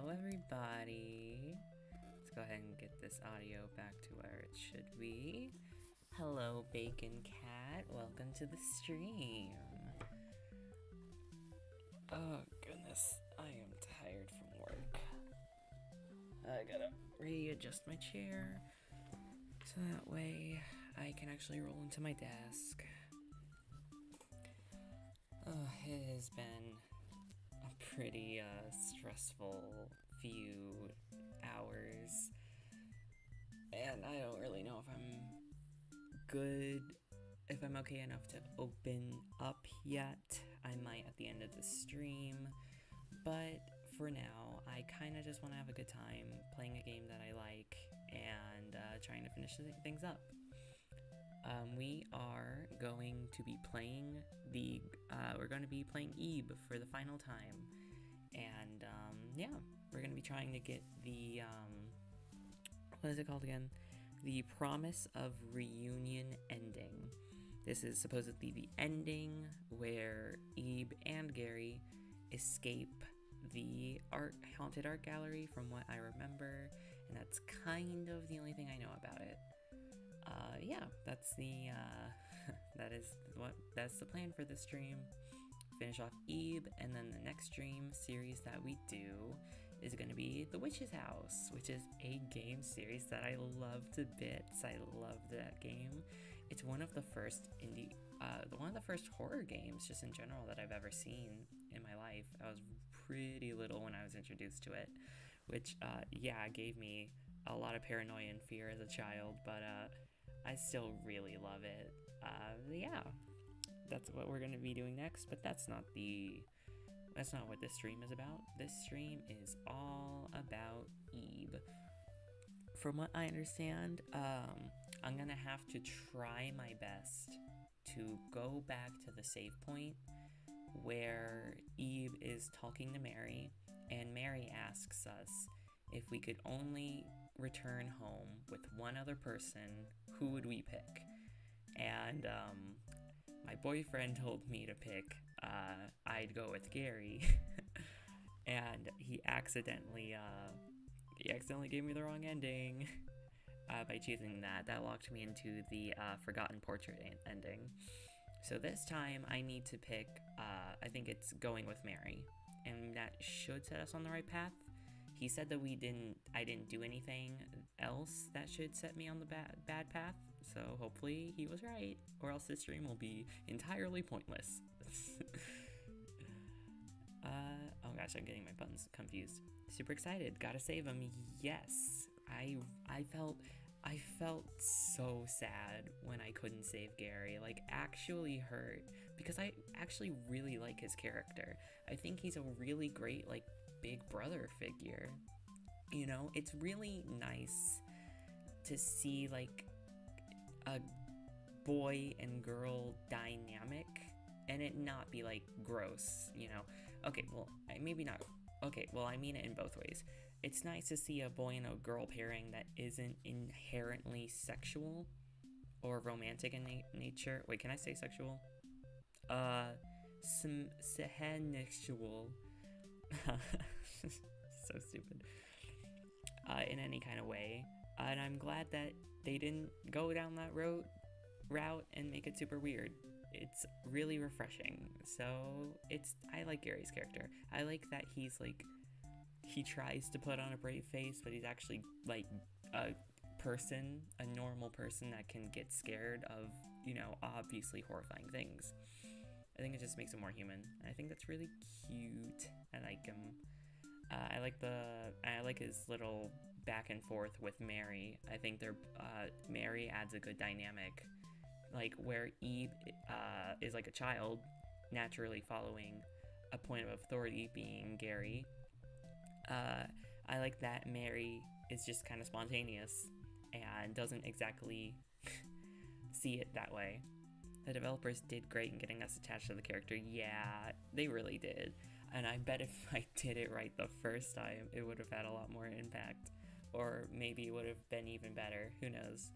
Hello everybody. Let's go ahead and get this audio back to where it should be. Hello Bacon Cat, welcome to the stream. Oh goodness, I am tired from work. I gotta readjust my chair so that way I can actually roll into my desk. Oh, it has been a pretty stressful few hours, and I don't really know if I'm okay enough to open up yet. I might at the end of the stream, but for now I kind of just want to have a good time playing a game that I like and trying to finish things up. We are going to be playing Ebe for the final time, and yeah, we're going to be trying to get the what is it called again? The Promise of Reunion ending. This is supposedly the ending where Ebe and Gary escape the haunted art gallery, from what I remember, and that's kind of the only thing I know about it. Yeah, that's the that's the plan for this stream. Finish off Ebe, and then the next stream series that we do is going to be The Witch's House, which is a game series that I love to bits. I love that game. It's one of the first one of the first horror games just in general that I've ever seen in my life. I was pretty little when I was introduced to it, which yeah, gave me a lot of paranoia and fear as a child, but I still really love it. Yeah, that's what we're gonna be doing next, but that's not what this stream is about. This stream is all about Ebe. From what I understand, I'm gonna have to try my best to go back to the save point where Ebe is talking to Mary, and Mary asks us if we could only return home with one other person, who would we pick? And my boyfriend told me to pick I'd go with Gary, and he accidentally gave me the wrong ending by choosing that. That locked me into the Forgotten Portrait ending. So this time I need to pick I think it's going with Mary, and that should set us on the right path. He said that I didn't do anything else that should set me on the bad path, so hopefully he was right, or else this stream will be entirely pointless. Oh gosh, I'm getting my buttons confused. Super excited, gotta save him, yes! I felt so sad when I couldn't save Gary, like actually hurt, because I actually really like his character. I think he's a really great, like, big brother figure. You know, it's really nice to see like a boy and girl dynamic and it not be like gross, you know. Okay, well, maybe not. Okay, well, I mean it in both ways. It's nice to see a boy and a girl pairing that isn't inherently sexual or romantic in nature. Wait, can I say sexual? Sexual. So stupid. In any kind of way. And I'm glad that they didn't go down that route and make it super weird. It's really refreshing. So I like Gary's character. I like that he's like, he tries to put on a brave face, but he's actually like a normal person that can get scared of, you know, obviously horrifying things. I think it just makes him more human. And I think that's really cute. I like him. I like his little back and forth with Mary. I think Mary adds a good dynamic, like where Ebe is like a child, naturally following a point of authority being Gary. I like that Mary is just kind of spontaneous and doesn't exactly see it that way. The developers did great in getting us attached to the character. Yeah, they really did. And I bet if I did it right the first time, it would have had a lot more impact. Or maybe it would have been even better. Who knows?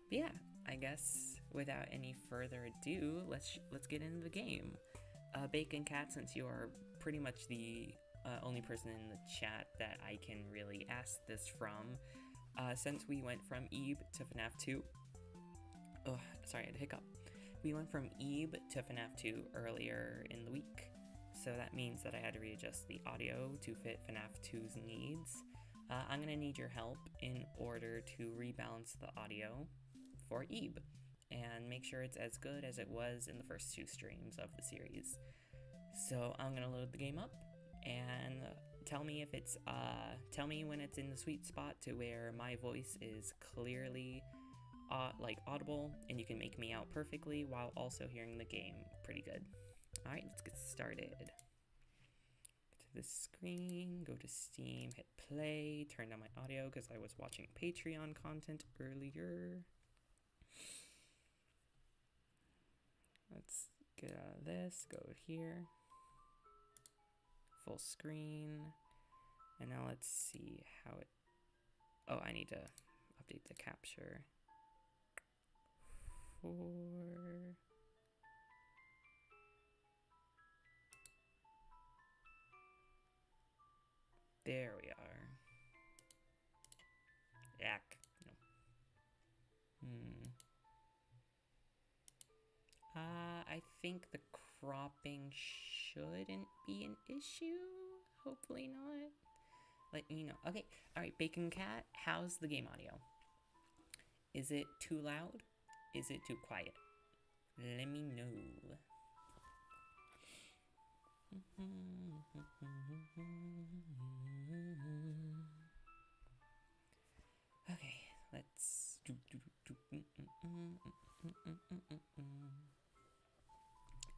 Yeah, I guess without any further ado, let's get into the game. Bacon Cat, since you are pretty much the only person in the chat that I can really ask this from. Since we went from Ebe to FNAF 2, oh, sorry, I had a hiccup. We went from Ebe to FNAF 2 earlier in the week, so that means that I had to readjust the audio to fit FNAF 2's needs. I'm gonna need your help in order to rebalance the audio for Ebe and make sure it's as good as it was in the first 2 streams of the series. So I'm gonna load the game up and tell me if it's tell me when it's in the sweet spot to where my voice is clearly like audible and you can make me out perfectly while also hearing the game pretty good. All right, let's get started. Go to this screen, go to Steam, hit play, turn down my audio because I was watching Patreon content earlier. Let's get out of this, go here, full screen, and now let's see how it, oh, I need to update the capture for, there we are, yak, no. I think the cropping shouldn't be an issue. Hopefully not. Let me know. Okay, alright, Bacon Cat, how's the game audio? Is it too loud? Is it too quiet? Let me know. Okay, let's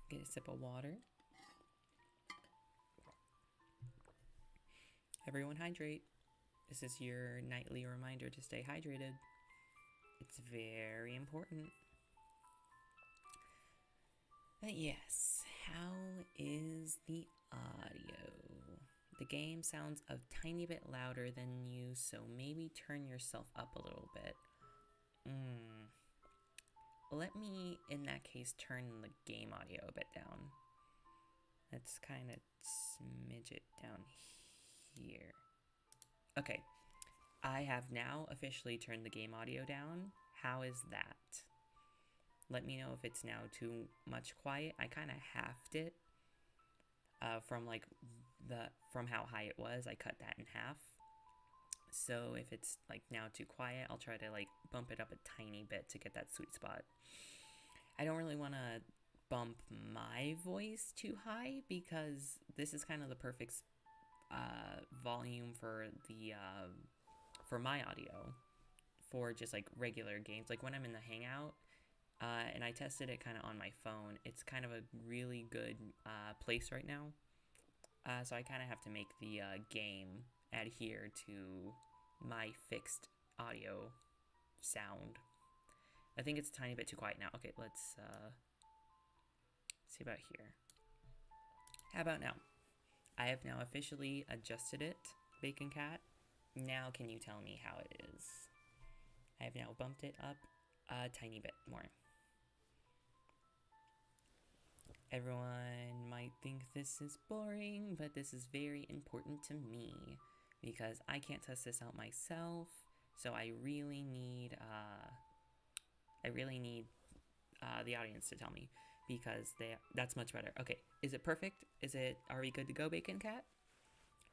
get a sip of water. Everyone hydrate. This is your nightly reminder to stay hydrated. It's very important. But yes, how is the audio? The game sounds a tiny bit louder than you, so maybe turn yourself up a little bit. Let me, in that case, turn the game audio a bit down. Let's kind of smidge it down here. Okay, I have now officially turned the game audio down. How is that? Let me know if it's now too much quiet. I kind of halved it from how high it was. I cut that in half. So if it's like now too quiet, I'll try to like bump it up a tiny bit to get that sweet spot. I don't really want to bump my voice too high because this is kind of the perfect volume for the for my audio for just like regular games. Like when I'm in the Hangout and I tested it kind of on my phone, it's kind of a really good place right now. So I kind of have to make the game adhere to my fixed audio sound. I think it's a tiny bit too quiet now. Okay, let's see about here. How about now? I have now officially adjusted it, Bacon Cat. Now can you tell me how it is? I have now bumped it up a tiny bit more. Everyone might think this is boring, but this is very important to me because I can't test this out myself, so I really need the audience to tell me because that's much better. Okay, is it perfect? Are we good to go, Bacon Cat?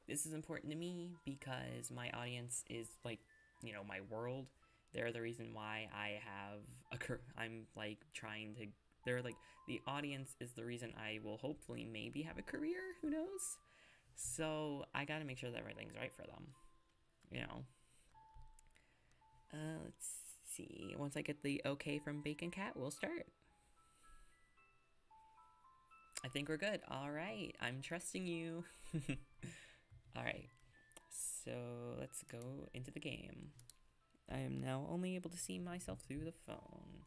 This is important to me because my audience is like, you know, my world. They're the reason why I have I'm like trying to, they're like, the audience is the reason I will hopefully maybe have a career, who knows? So I gotta make sure that everything's right for them, you know. Let's see, once I get the okay from Bacon Cat, we'll start. I think we're good. All right, I'm trusting you. All right, so let's go into the game. I am now only able to see myself through the phone.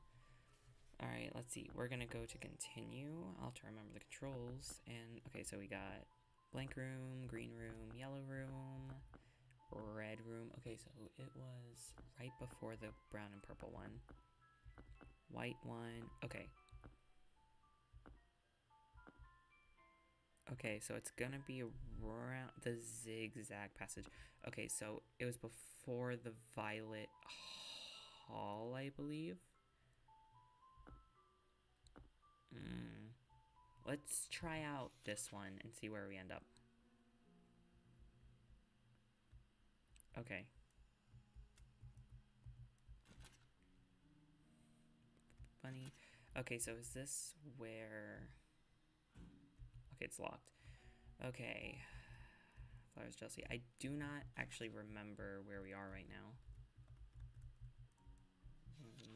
All right, let's see. We're gonna go to continue. I'll have to remember the controls. And okay, so we got blank room, green room, yellow room, red room. Okay, so it was right before the brown and purple one. White one. Okay. Okay, so it's gonna be around the zigzag passage. Okay, so it was before the Violet Hall, I believe. Let's try out this one and see where we end up. Okay. Funny. Okay, so is this where... Okay, it's locked. Okay. Flowers Chelsea. I do not actually remember where we are right now.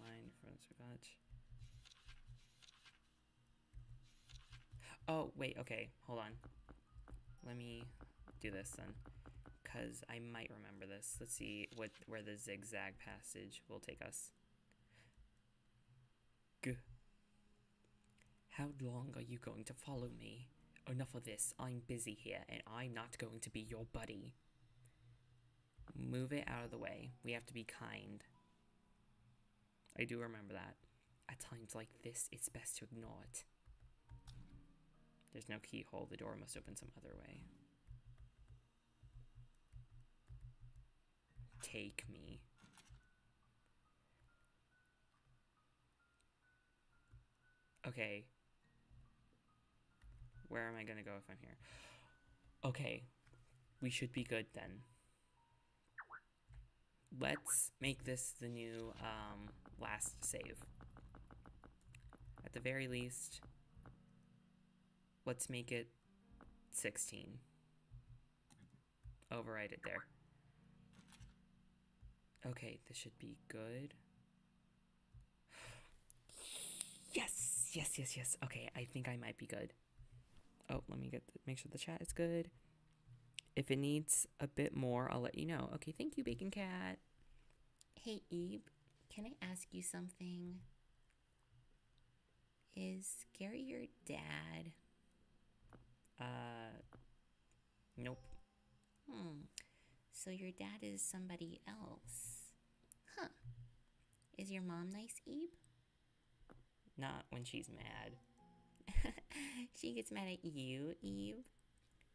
Mine from Scotch. Oh, wait, okay. Hold on. Let me do this then. Because I might remember this. Let's see where the zigzag passage will take us. G. How long are you going to follow me? Enough of this. I'm busy here, and I'm not going to be your buddy. Move it out of the way. We have to be kind. I do remember that. At times like this, it's best to ignore it. There's no keyhole. The door must open some other way. Take me. Okay. Where am I gonna go if I'm here? Okay. We should be good then. Let's make this the new last save. At the very least, let's make it 16. Overwrite it there. Okay, this should be good. Yes, yes, yes, yes. Okay, I think I might be good. Oh, let me make sure the chat is good. If it needs a bit more, I'll let you know. Okay, thank you, Bacon Cat. Hey, Ebe, can I ask you something? Is Gary your dad? Nope. So your dad is somebody else. Huh. Is your mom nice, Ebe? Not when she's mad. She gets mad at you, Ebe.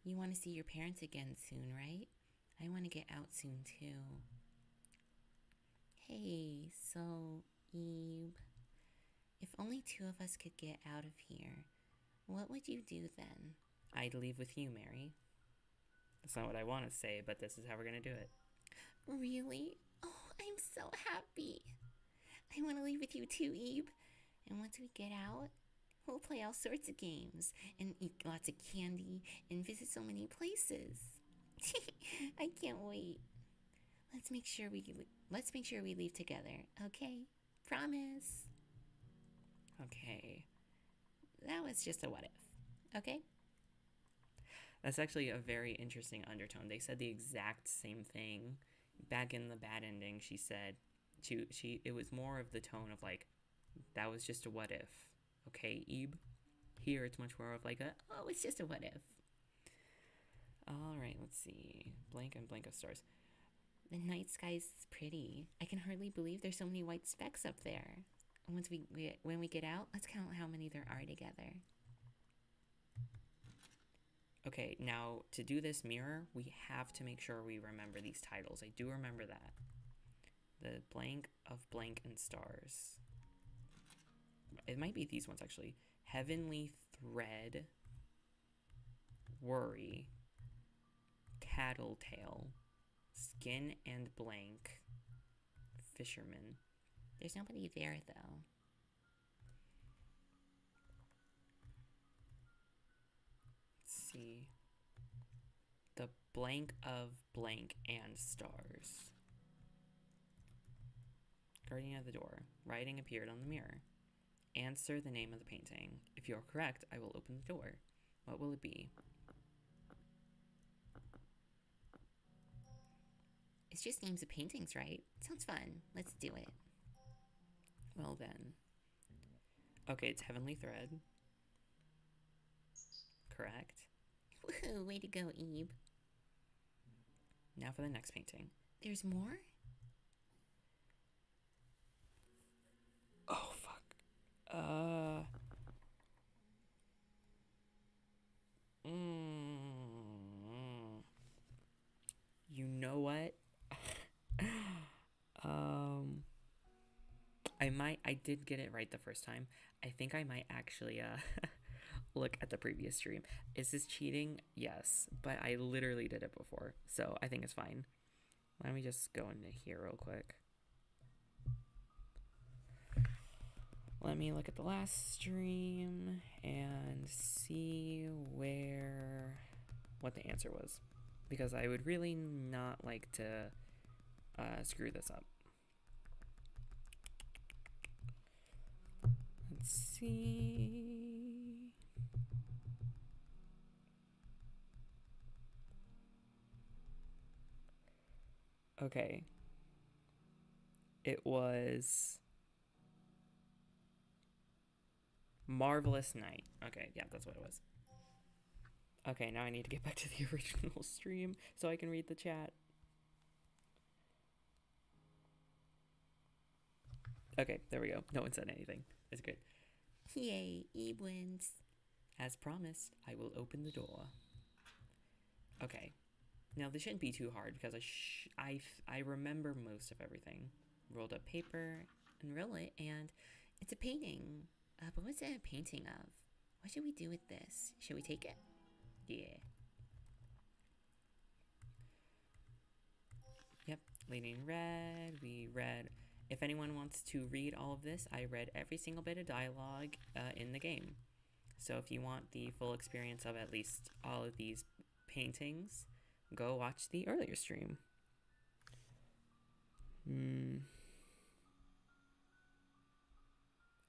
You want to see your parents again soon, right? I want to get out soon, too. Hey, so, Ebe, if only two of us could get out of here, what would you do then? I'd leave with you, Mary. That's not what I want to say, but this is how we're gonna do it. Really? Oh, I'm so happy. I want to leave with you too, Ebe. And once we get out, we'll play all sorts of games and eat lots of candy and visit so many places. I can't wait. Let's make sure we leave together, okay? Promise. Okay. That was just a what if, okay? That's actually a very interesting undertone. They said the exact same thing. Back in the bad ending, she said, it was more of the tone of like, that was just a what if. Okay, Ebe? Here it's much more of like a, oh, it's just a what if. Alright, let's see. Blank and blank of stars. The night sky's pretty. I can hardly believe there's so many white specks up there. When we get out, let's count how many there are together. Okay, now to do this mirror, we have to make sure we remember these titles. I do remember that. The blank of blank and stars. It might be these ones actually. Heavenly Thread, Worry, Tattletale, Skin and Blank, Fisherman. There's nobody there though. Let's see. The blank of blank and stars. Guardian of the door. Writing appeared on the mirror. Answer the name of the painting. If you are correct, I will open the door. What will it be? It's just names of paintings, right? Sounds fun. Let's do it. Well then. Okay, it's Heavenly Thread. Correct. Woohoo, way to go, Ebe. Now for the next painting. There's more? Oh, fuck. I did get it right the first time. I think I might actually look at the previous stream. Is this cheating? Yes, but I literally did it before, so I think it's fine. Let me just go into here real quick. Let me look at the last stream and see what the answer was, because I would really not like to screw this up. Let's see. Okay. It was Marvelous Night. Okay, yeah, that's what it was. Okay, now I need to get back to the original stream so I can read the chat. Okay, there we go. No one said anything. It's good. Yay, Ebe wins. As promised, I will open the door. Okay. Now, this shouldn't be too hard because I remember most of everything. Rolled up paper and roll it, and it's a painting. But what's it a painting of? What should we do with this? Should we take it? Yeah. Yep, leading red. We read. If anyone wants to read all of this, I read every single bit of dialogue in the game. So if you want the full experience of at least all of these paintings, go watch the earlier stream.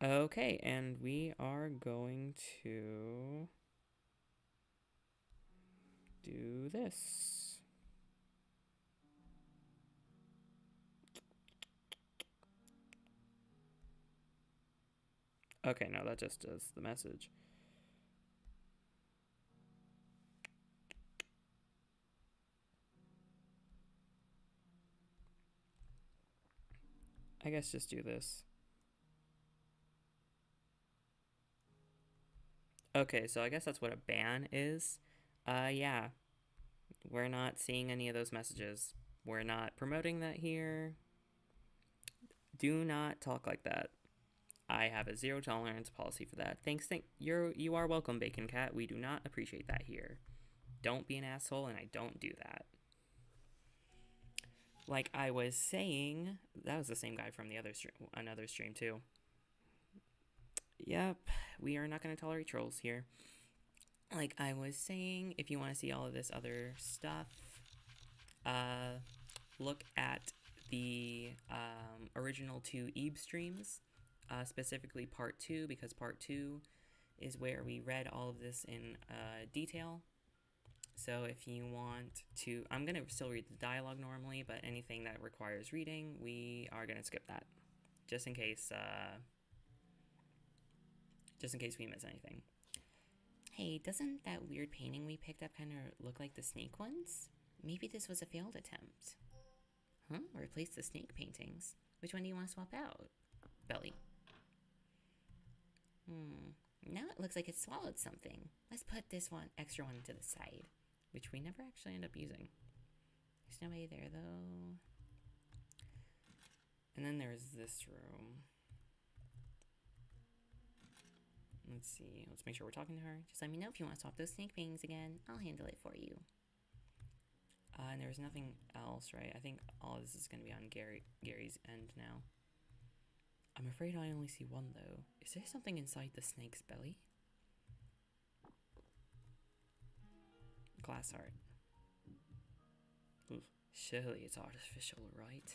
Okay, and we are going to do this. Okay, no, that just does the message. I guess just do this. Okay, so I guess that's what a ban is. Yeah. We're not seeing any of those messages. We're not promoting that here. Do not talk like that. I have a zero tolerance policy for that. You are welcome, Bacon Cat. We do not appreciate that here. Don't be an asshole, and I don't do that. Like I was saying, that was the same guy from another stream too. Yep, we are not going to tolerate trolls here. Like I was saying, if you want to see all of this other stuff, look at the original 2 Ebe streams, specifically part 2, because part 2 is where we read all of this in detail. So if you want to, I'm going to still read the dialogue normally, but anything that requires reading, we are going to skip that, just in case we miss anything. Hey, doesn't that weird painting we picked up kind of look like the snake ones? Maybe this was a failed attempt. Huh? Replace the snake paintings. Which one do you want to swap out? Belly. Now it looks like it swallowed something. Let's put this extra one to the side, which we never actually end up using. There's nobody there, though. And then there's this room. Let's see. Let's make sure we're talking to her. Just let me know if you want to swap those snake paintings again. I'll handle it for you. And there's nothing else, right? I think all of this is going to be on Gary's end now. I'm afraid I only see one, though. Is there something inside the snake's belly? Glass art. Oof. Surely it's artificial, right?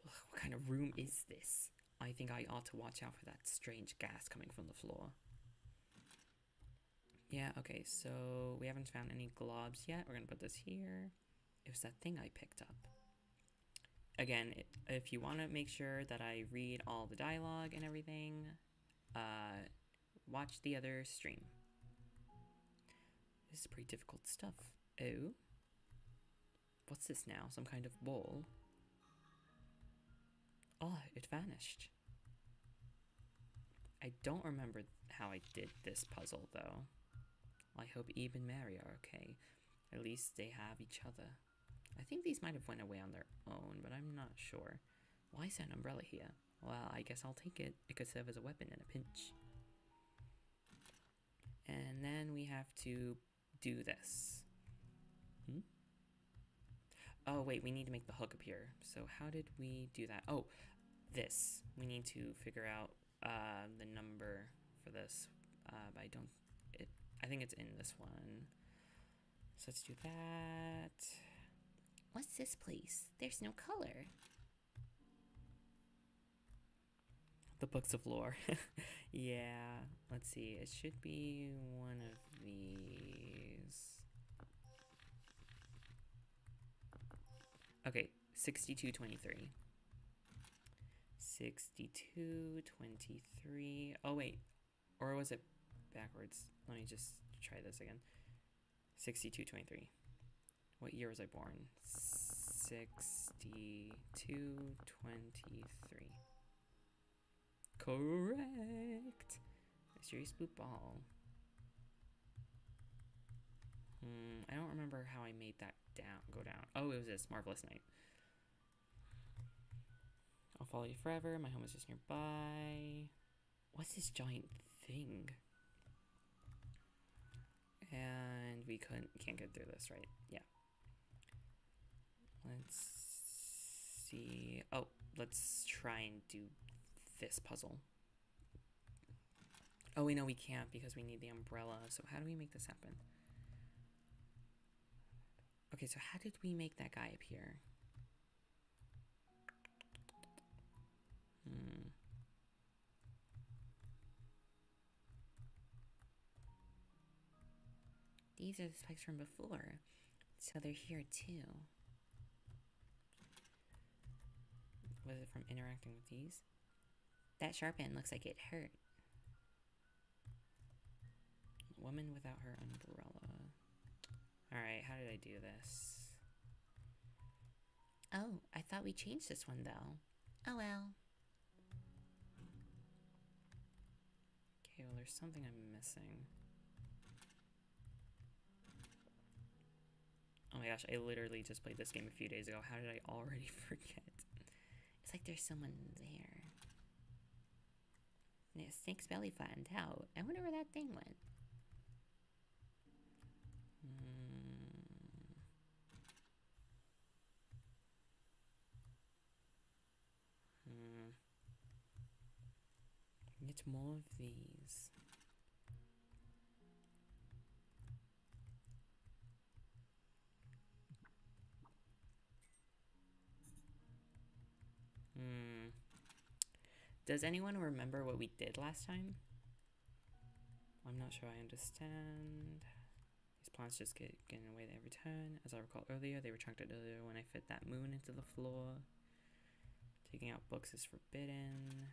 Ugh, what kind of room is this? I think I ought to watch out for that strange gas coming from the floor. Yeah, okay, so we haven't found any globs yet. We're gonna put this here. It was that thing I picked up. Again, if you want to make sure that I read all the dialogue and everything, watch the other stream. This is pretty difficult stuff. Oh? What's this now? Some kind of ball? Oh, it vanished. I don't remember how I did this puzzle, though. I hope Eve and Mary are okay. At least they have each other. I think these might have went away on their own, but I'm not sure. Why is that an umbrella here? Well, I guess I'll take it. It could serve as a weapon in a pinch. And then we have to do this. Oh, wait, we need to make the hook appear. So how did we do that? Oh, this. We need to figure out the number for this. But I think it's in this one. So let's do that. What's this place? There's no color. The books of lore. Yeah, let's see. It should be one of these. Okay, 6223. 6223. Oh, wait. Or was it backwards? Let me just try this again. 6223. What year was I born? 6223. Correct. Mysterious blue ball. I don't remember how I made that go down. Oh, it was this marvelous night. I'll follow you forever. My home is just nearby. What's this giant thing? And we can't get through this, right? Yeah. Let's see. Oh, let's try and do this puzzle. Oh, we know we can't because we need the umbrella. So how do we make this happen? Okay, so how did we make that guy appear? These are the spikes from before, so they're here too. Was it from interacting with these? That sharp end looks like it hurt. Woman without her umbrella. Alright, how did I do this? Oh, I thought we changed this one though. Oh well. Okay, well there's something I'm missing. Oh my gosh, I literally just played this game a few days ago. How did I already forget? It's like there's someone there. Yeah, Snake's belly flattened out. I wonder where that thing went. Get more of these. Does anyone remember what we did last time? I'm not sure I understand. These plants just get in the way every turn. As I recall earlier, they retracted earlier when I fit that moon into the floor. Taking out books is forbidden.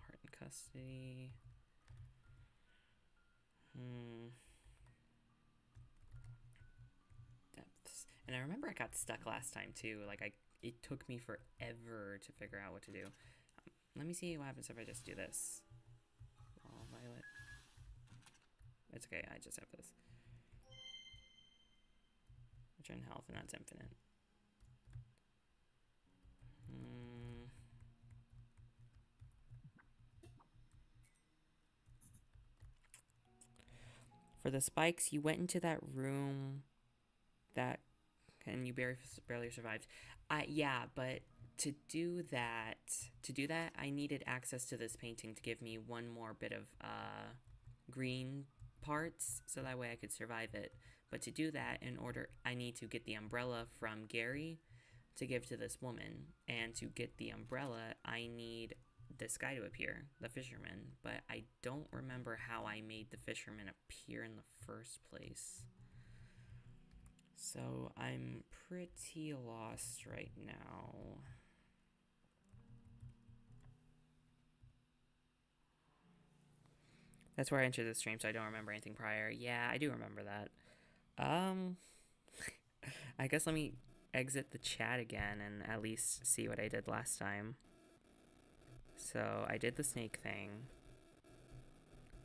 Heart in custody. Depths. And I remember I got stuck last time too. Like it took me forever to figure out what to do. Let me see what happens if I just do this. Oh, violet. It's okay, I just have this. Return health, and that's infinite. For the spikes, you went into that room that, and you barely survived. Yeah, but to do that, I needed access to this painting to give me one more bit of green parts, so that way I could survive it. But to do that, I need to get the umbrella from Gary to give to this woman, and to get the umbrella, I need this guy to appear, the fisherman, but I don't remember how I made the fisherman appear in the first place. So I'm pretty lost right now. That's where I entered the stream, so I don't remember anything prior. Yeah, I do remember that. I guess let me exit the chat again and at least see what I did last time. So I did the snake thing.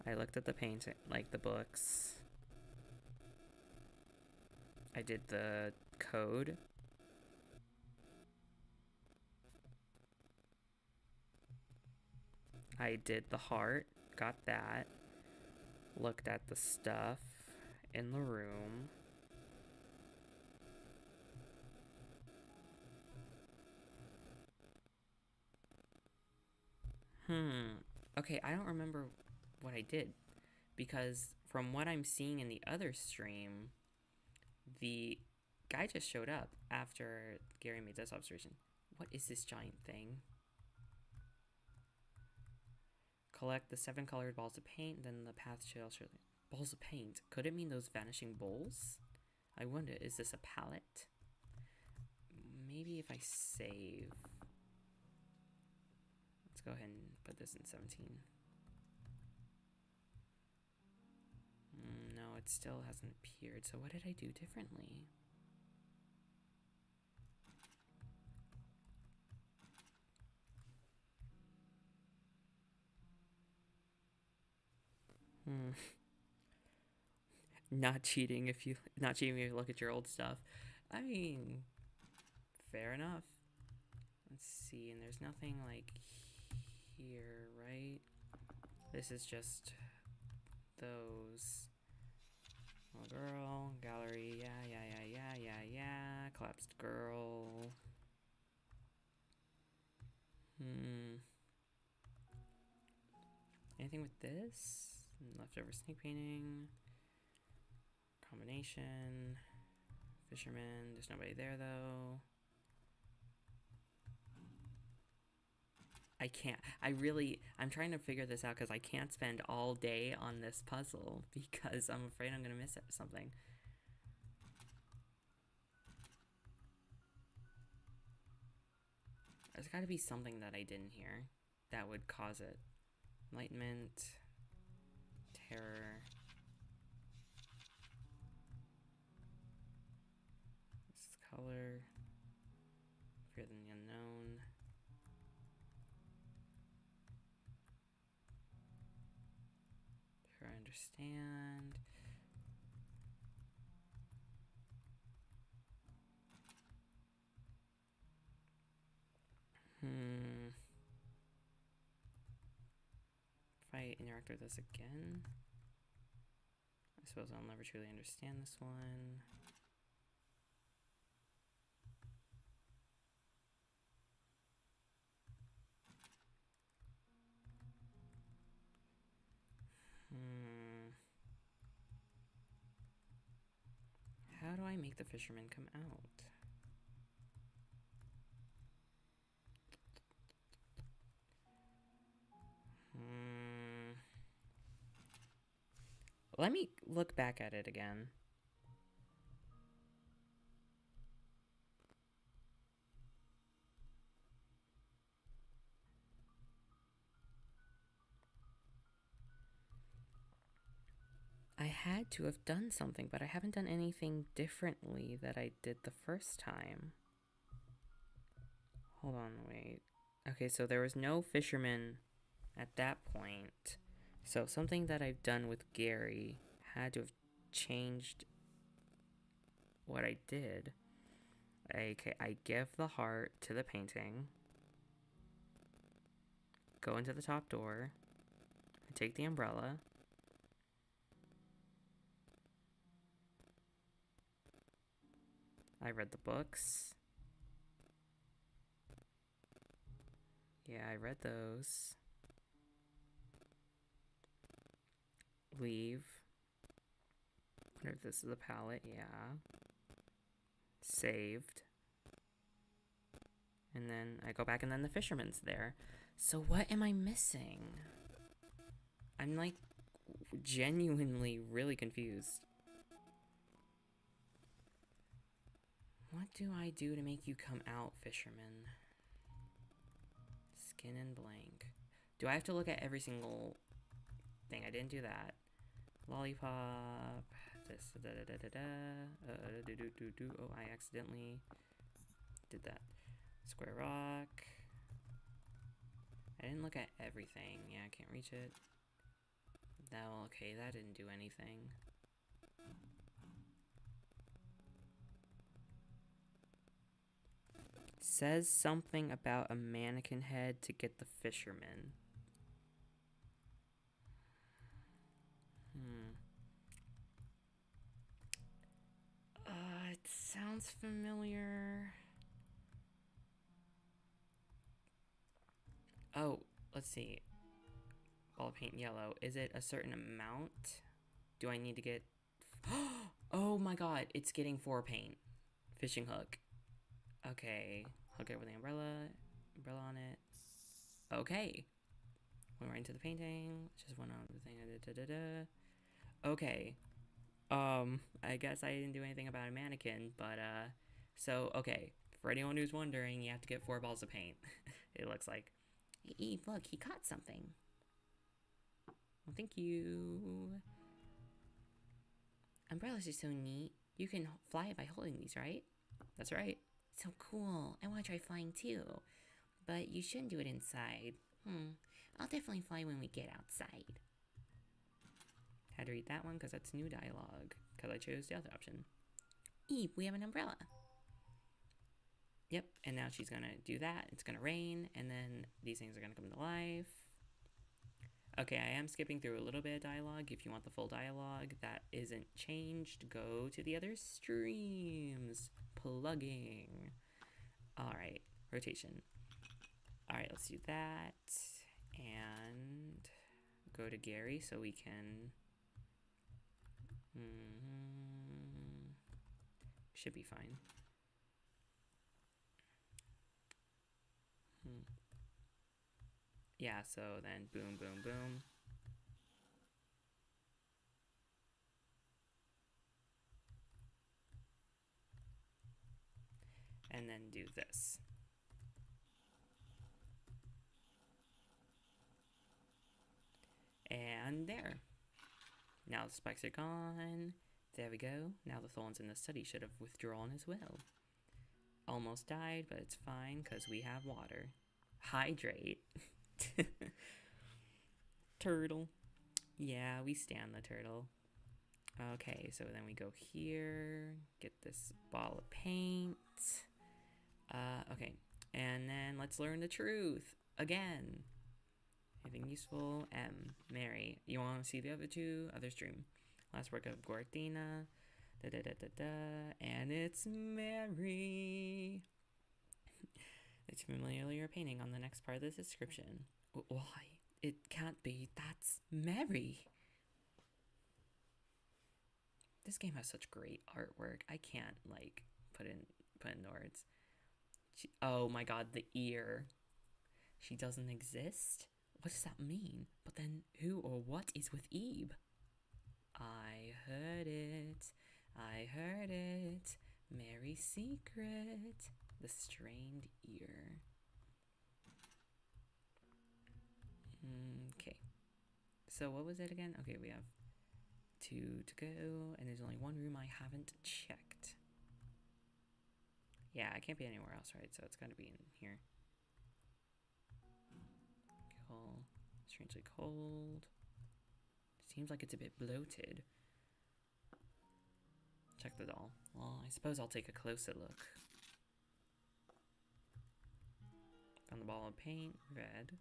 I looked at the painting, like the books. I did the code. I did the heart, got that. Looked at the stuff in the room. Okay, I don't remember what I did. Because from what I'm seeing in the other stream, the guy just showed up after Gary made this observation. What is this giant thing? Collect the 7 colored balls of paint, then the path shall show them. Balls of paint? Could it mean those vanishing bowls? I wonder, is this a palette? Maybe if I save. Let's go ahead and put this in 17. No, it still hasn't appeared. So what did I do differently? Not cheating if you look at your old stuff. I mean, fair enough. Let's see, and there's nothing like here, right? This is just those. Little girl, gallery, yeah. Collapsed girl. Anything with this? Leftover snake painting. Combination. Fisherman. There's nobody there though. I can't. I'm trying to figure this out because I can't spend all day on this puzzle because I'm afraid I'm going to miss something. There's got to be something that I didn't hear that would cause it. Enlightenment. Terror. This is color. Fear than the unknown. Here I understand. If I interact with this again, I suppose I'll never truly understand this one. How do I make the fisherman come out? Let me look back at it again. I had to have done something, but I haven't done anything differently that I did the first time. Hold on, wait. Okay, so there was no fisherman at that point. So something that I've done with Gary had to have changed what I did. Okay, I give the heart to the painting. Go into the top door. I take the umbrella. I read the books. Yeah, I read those. Leave. Wonder if this is a palette. Yeah. Saved. And then I go back and then the fisherman's there. So what am I missing? I'm like genuinely really confused. What do I do to make you come out, fisherman? Skin and blank. Do I have to look at every single thing? I didn't do that. Lollipop. This. Oh, I accidentally did that. Square rock. I didn't look at everything. Yeah, I can't reach it. No, okay, that didn't do anything. says something about a mannequin head to get the fisherman. It sounds familiar. Oh, let's see. Ball of paint yellow. Is it a certain amount? Do I need to get... Oh my god, it's getting 4 paint. Fishing hook. Okay. Hook it with the umbrella. Umbrella on it. Okay. Went right into the painting. Just went on the thing. Okay. I guess I didn't do anything about a mannequin, but, so, okay. For anyone who's wondering, you have to get 4 balls of paint. It looks like. Hey, Eve, look, he caught something. Well, thank you. Umbrellas are so neat. You can fly it by holding these, right? That's right. So cool. I want to try flying too. But you shouldn't do it inside. I'll definitely fly when we get outside. Had to read that one because that's new dialogue. Because I chose the other option. Eve, we have an umbrella. Yep, and now she's gonna do that. It's gonna rain, and then these things are gonna come to life. Okay, I am skipping through a little bit of dialogue. If you want the full dialogue that isn't changed, go to the other streams. Plugging. Alright, rotation. Alright, let's do that. And go to Gary so we can... Should be fine. Yeah, so then boom, boom, boom. And then do this. And there. Now the spikes are gone. There we go. Now the thorns in the study should have withdrawn as well. Almost died, but it's fine because we have water. Hydrate. Turtle. Yeah, we stand the turtle. Okay, so then we go here. Get this ball of paint. Okay. And then let's learn the truth. Again. Anything useful? Mary. You want to see the other two? Other stream. Last work of Gortina. And it's Mary. It's familiar painting on the next part of the description. Why? It can't be. That's Mary. This game has such great artwork. I can't like put in words. Oh my god, the ear. She doesn't exist? What does that mean? But then who or what is with Ebe? I heard it. I heard it. Mary's secret. The strained ear. Okay. So what was it again? Okay, we have 2 to go, and there's only 1 room I haven't checked. Yeah, I can't be anywhere else, right? So it's gotta be in here. Cool. Strangely cold. Seems like it's a bit bloated. Check the doll. Well, I suppose I'll take a closer look. Found the ball of paint, red.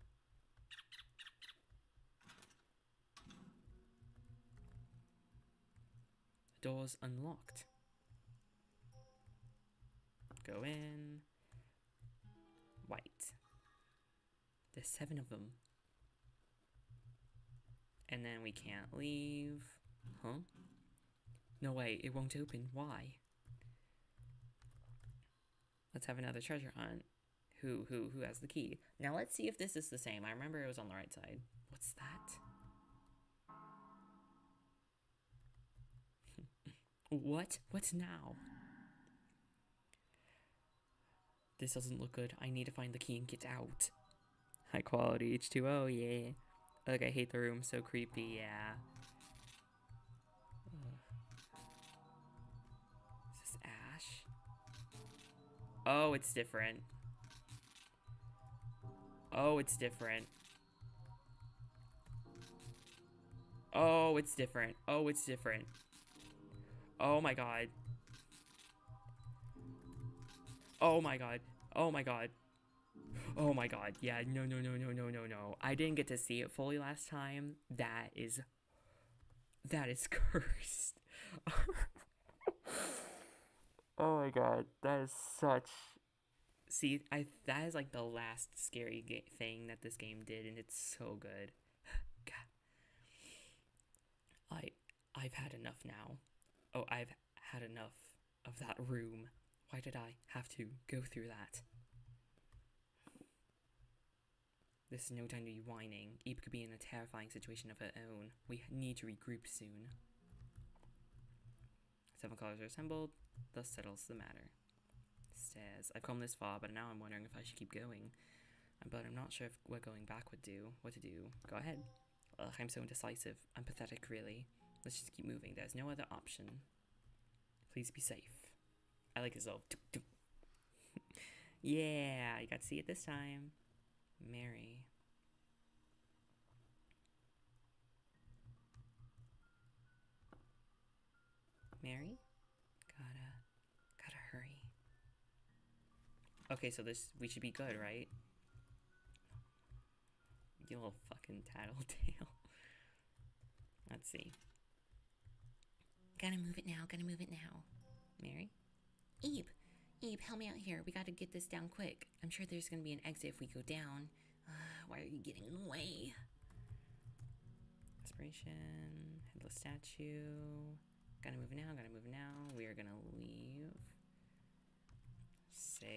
The door's unlocked. Go in. White. There's 7 of them. And then we can't leave. Huh? No way, it won't open. Why? Let's have another treasure hunt. Who has the key? Now let's see if this is the same. I remember it was on the right side. What's that? What? What's now? This doesn't look good. I need to find the key and get out. High quality H2O, yeah. Ugh, I hate the room. So creepy, yeah. Is this Ash? Oh, it's different. Oh, it's different. Oh, it's different. Oh, it's different. Oh my god. Oh my god. Oh my god. Oh my god. Yeah, no, no, no, no, no, no, no. I didn't get to see it fully last time. That is cursed. Oh my god. That is such. See, that is like the last scary thing that this game did, and it's so good. God. I've had enough now. Oh, I've had enough of that room. Why did I have to go through that? This is no time to be whining. Eve could be in a terrifying situation of her own. We need to regroup soon. 7 colors are assembled. Thus settles the matter. Stairs. I've come this far, but now I'm wondering if I should keep going. But I'm not sure if we're going back what to do. Go ahead. Ugh, I'm so indecisive. I'm pathetic, really. Let's just keep moving. There's no other option. Please be safe. I like his little yeah, you got to see it this time. Mary. Mary? Gotta hurry. Okay, so we should be good, right? You little fucking tattletale. Let's see. Gotta move it now. Mary? Ebe, help me out here. We gotta get this down quick. I'm sure there's gonna be an exit if we go down. Why are you getting in the way? Inspiration. Headless statue. Gotta move now. We are gonna leave. Save.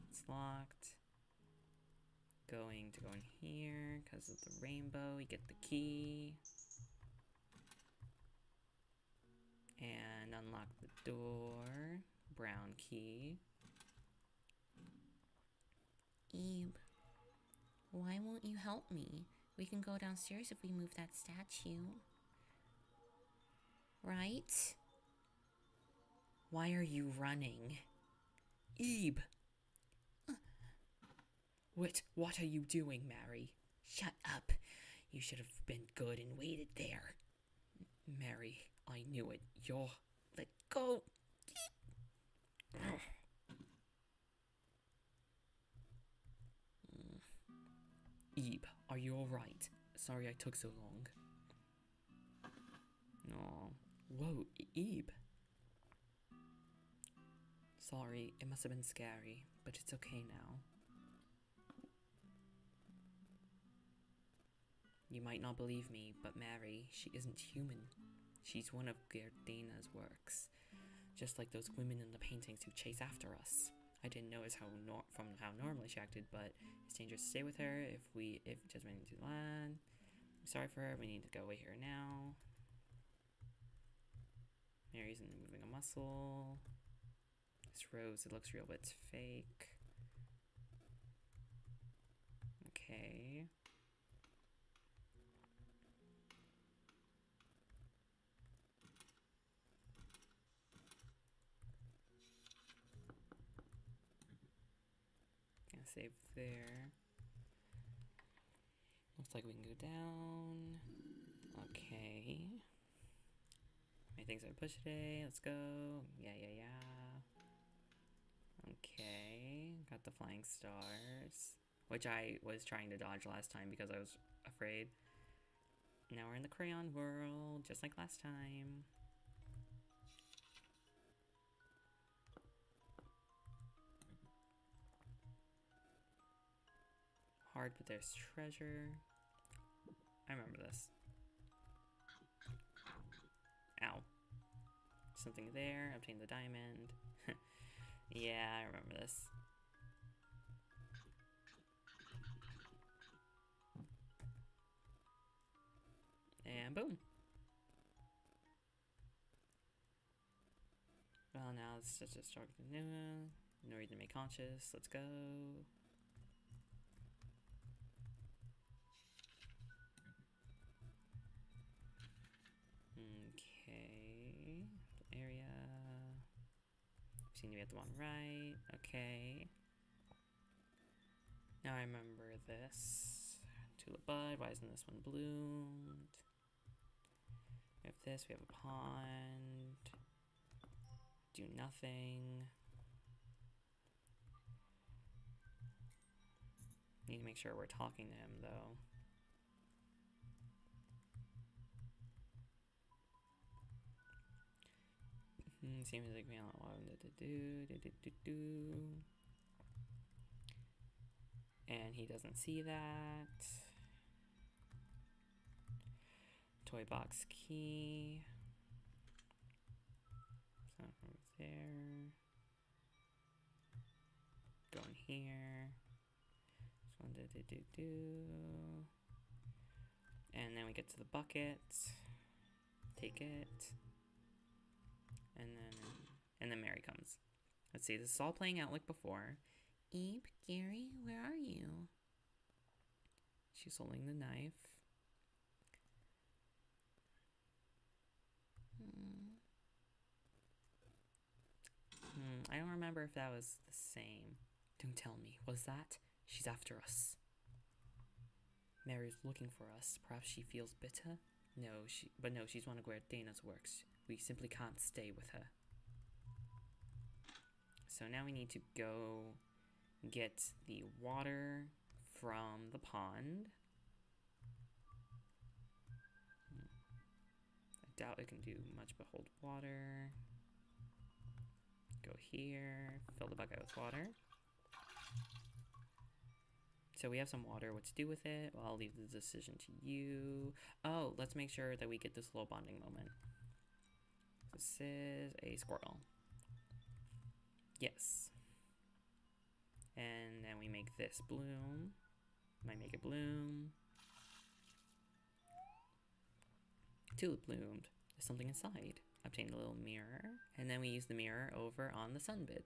It's locked. Going to go in here because of the rainbow. You get the key. And unlock the door. Brown key. Ebe, why won't you help me? We can go downstairs if we move that statue. Right? Why are you running? Ebe! What are you doing, Mary? Shut up. You should have been good and waited there. Mary, I knew it. Let go. Ebe, are you alright? Sorry I took so long. No. Whoa, Ebe. Sorry, it must have been scary, but it's okay now. You might not believe me, but Mary, she isn't human. She's one of Gardina's works. Just like those women in the paintings who chase after us. I didn't notice from how normally she acted, but it's dangerous to stay with her if just running to land. I'm sorry for her, we need to go away here now. Mary isn't moving a muscle. This rose, it looks real, but it's fake. Okay. Gonna save there. Looks like we can go down. Okay. Many things I push today. Let's go. Yeah. Okay. Got the flying stars, which I was trying to dodge last time because I was afraid. Now we're in the Crayon world, just like last time. Hard, but there's treasure. I remember this. Ow. Something there. Obtain the diamond. Yeah, I remember this. And boom. Well, now it's just a start. No reason to make conscious. Let's go. Okay. Area. Seem to be at the one right. Okay. Now I remember this. Tulip bud. Why isn't this one bloomed? We have this. We have a pond. do nothing. Need to make sure we're talking to him, though. Seems like we don't want him to do. And he doesn't see that. Toy box key. So from there. Go in here. This one And then we get to the bucket. Take it. And then Mary comes. Let's see, this is all playing out like before. Ebe, Gary, where are you? She's holding the knife. I don't remember if that was the same. Don't tell me. Was that? She's after us. Mary's looking for us. Perhaps she feels bitter? No, she's one of Guardana's works. We simply can't stay with her. So now we need to go get the water from the pond. I doubt it can do much but hold water. Go here, fill the bucket with water. So we have some water. What to do with it? Well, I'll leave the decision to you. Oh, let's make sure that we get this little bonding moment. This is a squirrel. Yes. And then we make this bloom. Might make it bloom. Tulip bloomed. There's something inside. Obtain a little mirror. And then we use the mirror over on the sun bit.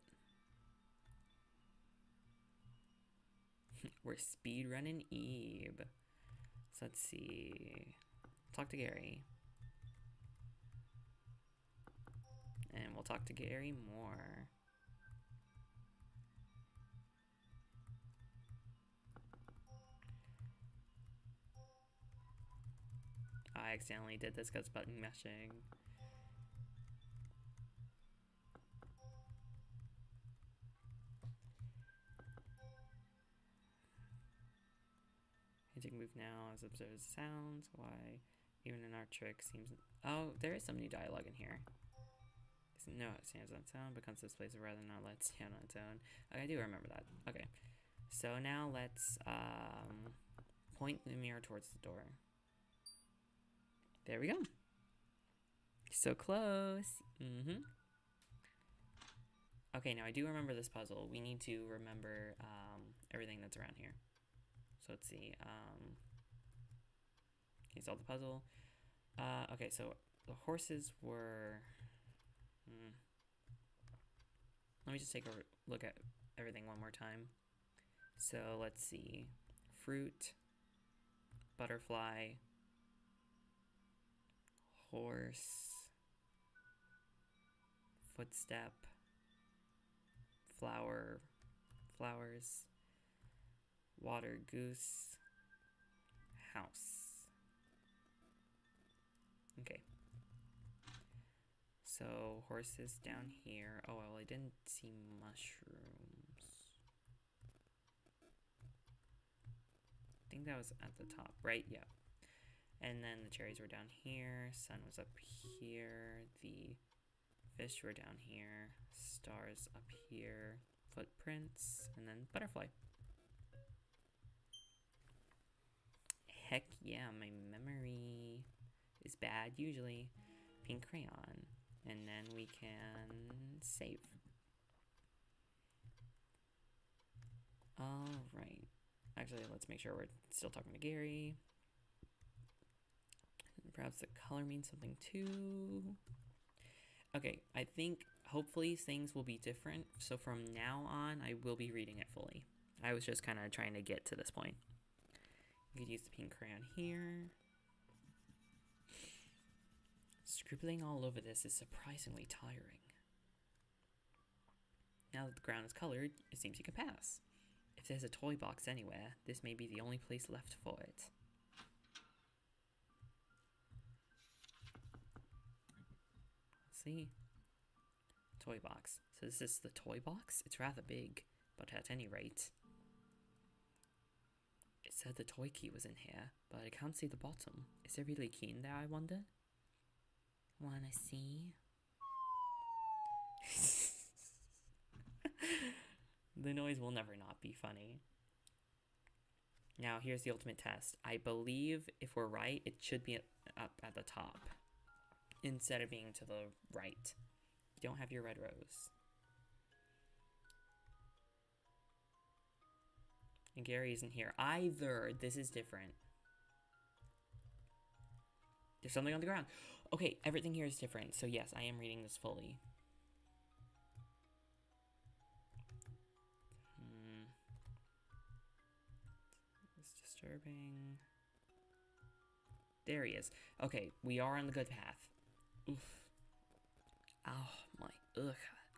We're speedrunning Ebe. So let's see. Talk to Gary. And we'll talk to Gary more. I accidentally did this because button meshing. Hitting move now as observes sounds. Why? Even in our trick seems... Oh, there is some new dialogue in here. No, it stands on its own, becomes this place rather than not let it stand on its own. I do remember that. Okay. So now let's point the mirror towards the door. There we go. So close. Okay, now I do remember this puzzle. We need to remember everything that's around here. So let's see. Can you solve the puzzle? Okay, so the horses were... Let me just take a look at everything one more time. So let's see. Fruit, butterfly, horse, footstep, flower, flowers, water, goose, house. Okay. So horses down here. Oh, well, I didn't see mushrooms. I think that was at the top, right? Yeah. And then the cherries were down here. Sun was up here. The fish were down here. Stars up here. Footprints. And then butterfly. Heck yeah, my memory is bad usually. Pink crayon. And then we can save. Alright. Actually, let's make sure we're still talking to Gary. Perhaps the color means something too. Okay, I think hopefully things will be different. So from now on, I will be reading it fully. I was just kind of trying to get to this point. You could use the pink crayon here. Scribbling all over this is surprisingly tiring. Now that the ground is colored, it seems you can pass. If there's a toy box anywhere, this may be the only place left for it. Let's see. Toy box. So this is the toy box? It's rather big, but at any rate. It said the toy key was in here, but I can't see the bottom. Is there really a key in there, I wonder? Wanna see? The noise will never not be funny. Now, here's the ultimate test. I believe if we're right, it should be up at the top instead of being to the right. You don't have your red rose. And Gary isn't here either. This is different. There's something on the ground. Okay, everything here is different. So yes, I am reading this fully. It's disturbing. There he is. Okay, we are on the good path. Oof. Oh, ugh.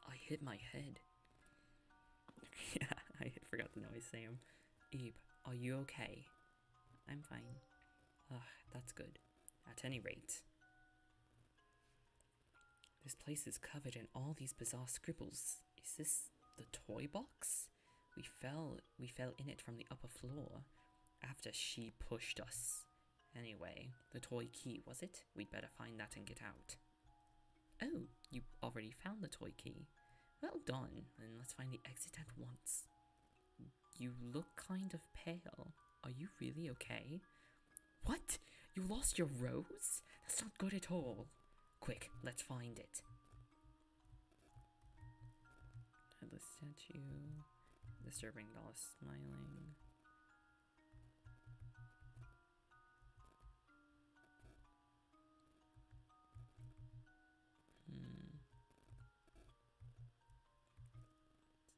I hit my head. Yeah, I forgot the noise, Sam. Ebe, are you okay? I'm fine. Ugh, that's good. At any rate. This place is covered in all these bizarre scribbles. Is this the toy box? We fell in it from the upper floor after she pushed us. Anyway, the toy key, was it? We'd better find that and get out. Oh, you already found the toy key. Well done, then let's find the exit at once. You look kind of pale. Are you really okay? What? You lost your rose? That's not good at all. Quick, let's find it. Headless statue. Disturbing doll smiling.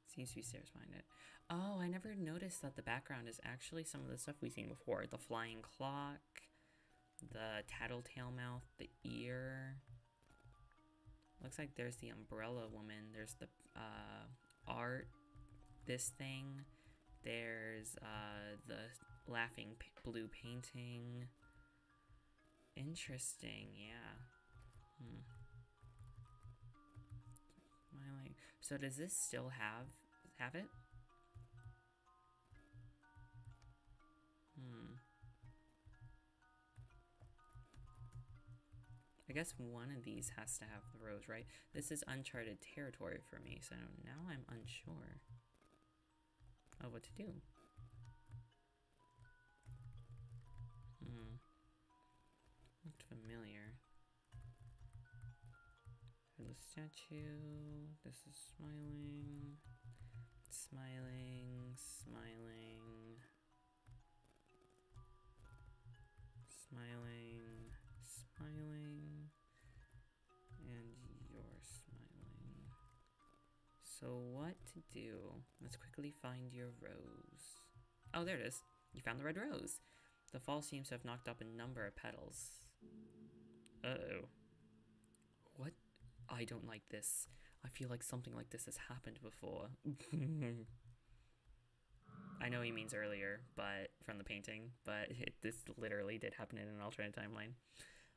Seems to be stairs behind it. Oh, I never noticed that the background is actually some of the stuff we've seen before. The flying clock, the tattletale mouth, the ear. Looks like there's the umbrella woman. There's the art, this thing. There's the laughing blue painting. Interesting, yeah. Smiling. So does this still have it? I guess one of these has to have the rose, right? This is uncharted territory for me, so now I'm unsure of what to do. Looked familiar. Headless statue. This is smiling. Smiling. Smiling. Smiling. Smiling. And you're smiling. So what to do? Let's quickly find your rose. Oh, there it is. You found the red rose. The fall seems to have knocked up a number of petals. Uh-oh. What? I don't like this. I feel like something like this has happened before. I know he means earlier, but from the painting, but this literally did happen in an alternate timeline.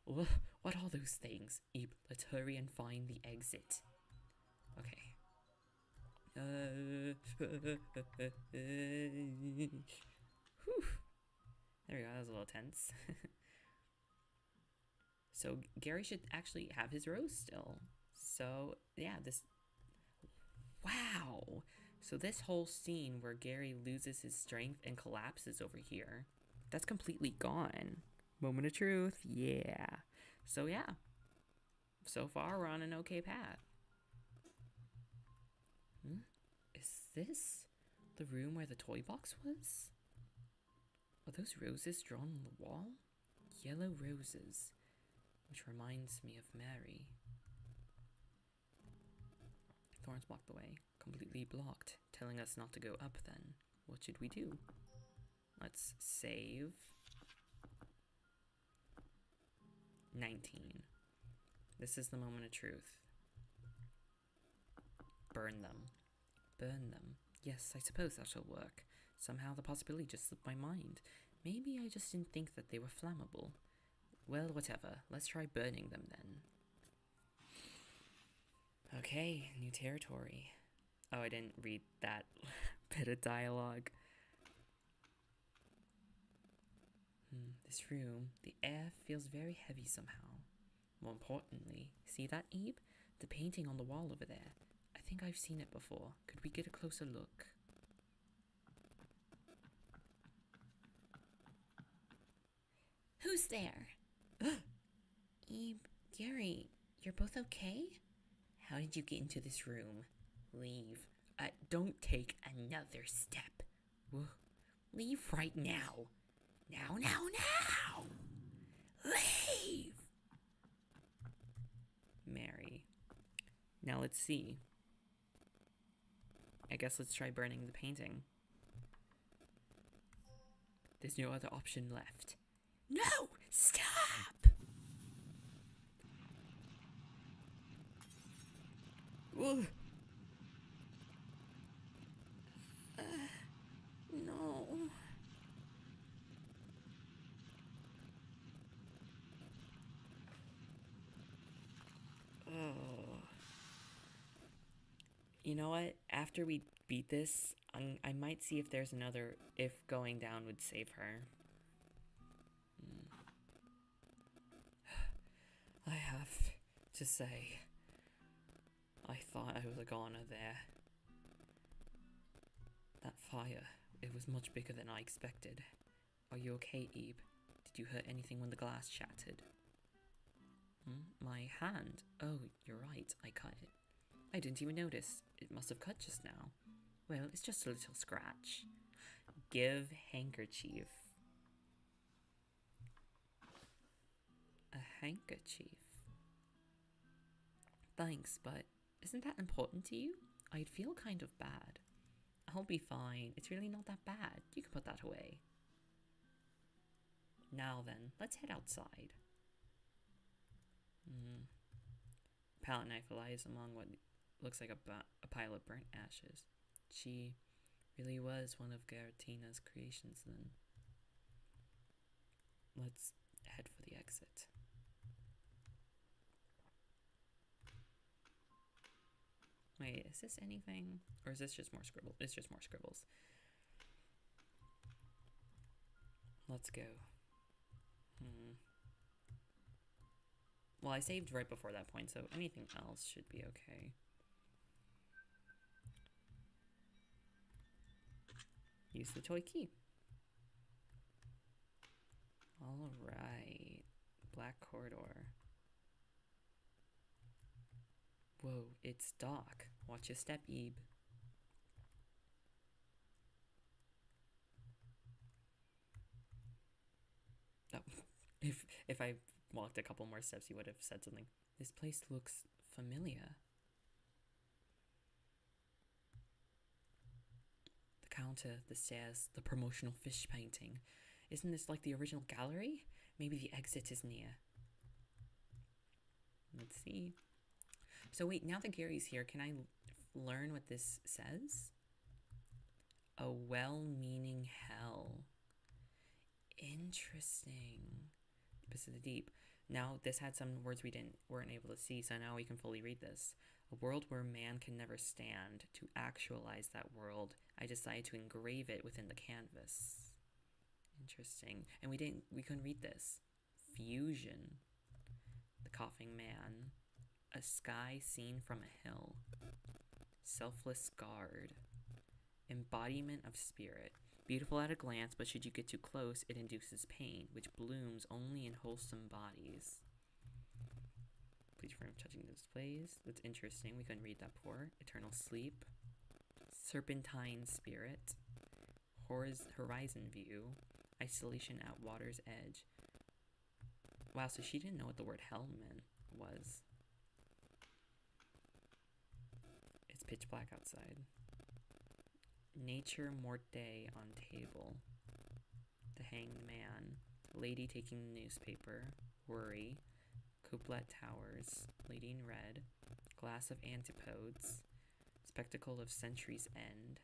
What are those things? Ebe, let's hurry and find the exit. Okay. Whew. There we go, that was a little tense. So Gary should actually have his rose still. So yeah, wow. So this whole scene where Gary loses his strength and collapses over here, that's completely gone. Moment of truth, yeah. So yeah, so far we're on an okay path. Is this the room where the toy box was? Are those roses drawn on the wall? Yellow roses, which reminds me of Mary. Thorns blocked the way, completely blocked, telling us not to go up then. What should we do? Let's save. 19. This is the moment of truth. Burn them. Burn them. Yes, I suppose that'll work. Somehow the possibility just slipped my mind. Maybe I just didn't think that they were flammable. Well, whatever. Let's try burning them then. Okay, new territory. Oh, I didn't read that bit of dialogue. This room, the air feels very heavy somehow. More importantly, see that, Ebe? The painting on the wall over there. I think I've seen it before. Could we get a closer look? Who's there? Ebe, Gary, you're both okay? How did you get into this room? Leave. Don't take another step. Leave right now. Now, now, now! Leave! Mary. Now let's see. I guess let's try burning the painting. There's no other option left. No! Stop! Ugh. No. You know what? After we beat this, I might see if there's another, if going down would save her. I have to say, I thought I was a goner there. That fire, it was much bigger than I expected. Are you okay, Ebe? Did you hurt anything when the glass shattered? My hand. Oh, you're right, I cut it. I didn't even notice. It must have cut just now. Well, it's just a little scratch. Give handkerchief. A handkerchief. Thanks, but isn't that important to you? I'd feel kind of bad. I'll be fine. It's really not that bad. You can put that away. Now then, let's head outside. Palette knife lies among what looks like a pile of burnt ashes. She really was one of Garatina's creations then. Let's head for the exit. Wait, is this anything? Or is this just more scribbles? It's just more scribbles. Let's go. Well, I saved right before that point, so anything else should be okay. Use the toy key. Alright. Black corridor. Whoa, it's dark. Watch your step, Ebe. Oh, if I walked a couple more steps, he would have said something. This place looks familiar. The counter, the stairs, the promotional fish painting. Isn't this like the original gallery? Maybe the exit is near. Let's see. So wait, now that Gary's here, can I learn what this says? A well-meaning hell. Interesting. Abyss of the deep. Now this had some words we weren't able to see, so now we can fully read this. A world where man can never stand. To actualize that world, I decided to engrave it within the canvas. Interesting. And we couldn't read this. Fusion. The coughing man. A sky seen from a hill. Selfless guard. Embodiment of spirit. Beautiful at a glance, but should you get too close, it induces pain, which blooms only in wholesome bodies. Please refrain from touching the displays. That's interesting. We couldn't read that before. Eternal sleep. Serpentine spirit. Horizon view. Isolation at water's edge. Wow, so she didn't know what the word hell was. It's pitch black outside. Nature morte on table. The hanged man. Lady taking the newspaper. Worry. Couplet towers. Lady in red. Glass of antipodes. Spectacle of century's end.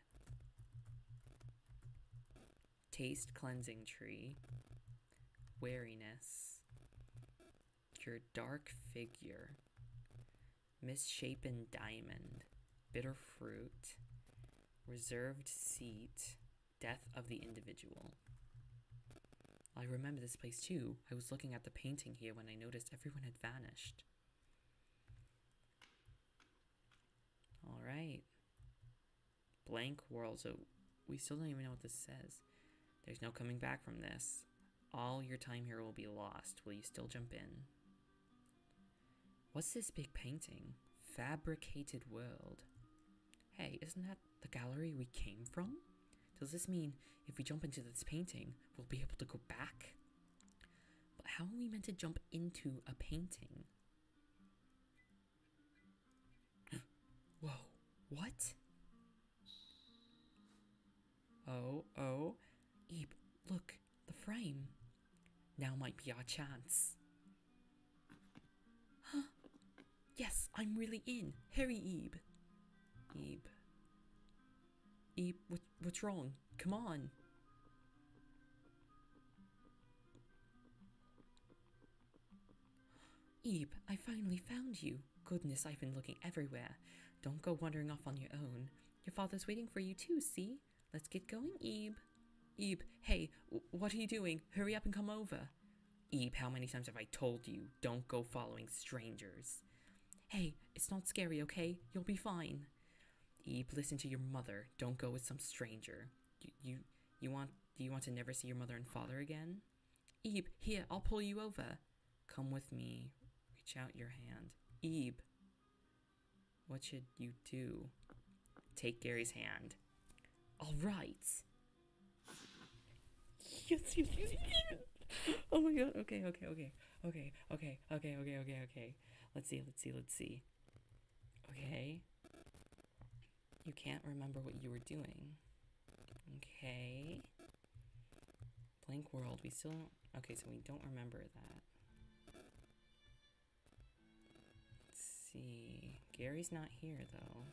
Taste cleansing tree. Wariness. Your dark figure. Misshapen diamond. Bitter fruit. Reserved seat. Death of the individual. I remember this place too. I was looking at the painting here when I noticed everyone had vanished. Alright. Blank world, so we still don't even know what this says. There's no coming back from this. All your time here will be lost. Will you still jump in? What's this big painting? Fabricated world. Hey, isn't that the gallery we came from? Does this mean if we jump into this painting, we'll be able to go back? But how are we meant to jump into a painting? Whoa, what? Oh. Ebe, look, the frame. Now might be our chance. Huh? Yes, I'm really in. Hurry, Ebe. Ebe, what's wrong? Come on. Ebe, I finally found you. Goodness, I've been looking everywhere. Don't go wandering off on your own. Your father's waiting for you too, see? Let's get going, Ebe. Ebe, hey, what are you doing? Hurry up and come over. Ebe, how many times have I told you, don't go following strangers? Hey, it's not scary, okay? You'll be fine. Ebe, listen to your mother. Don't go with some stranger. You want to never see your mother and father again? Ebe, here, I'll pull you over. Come with me. Reach out your hand. Ebe, what should you do? Take Gary's hand. All right. Yes. Oh my god. Okay. Let's see. Okay. You can't remember what you were doing. Okay. Blank world. We still don't... Okay, so we don't remember that. Let's see. Gary's not here, though.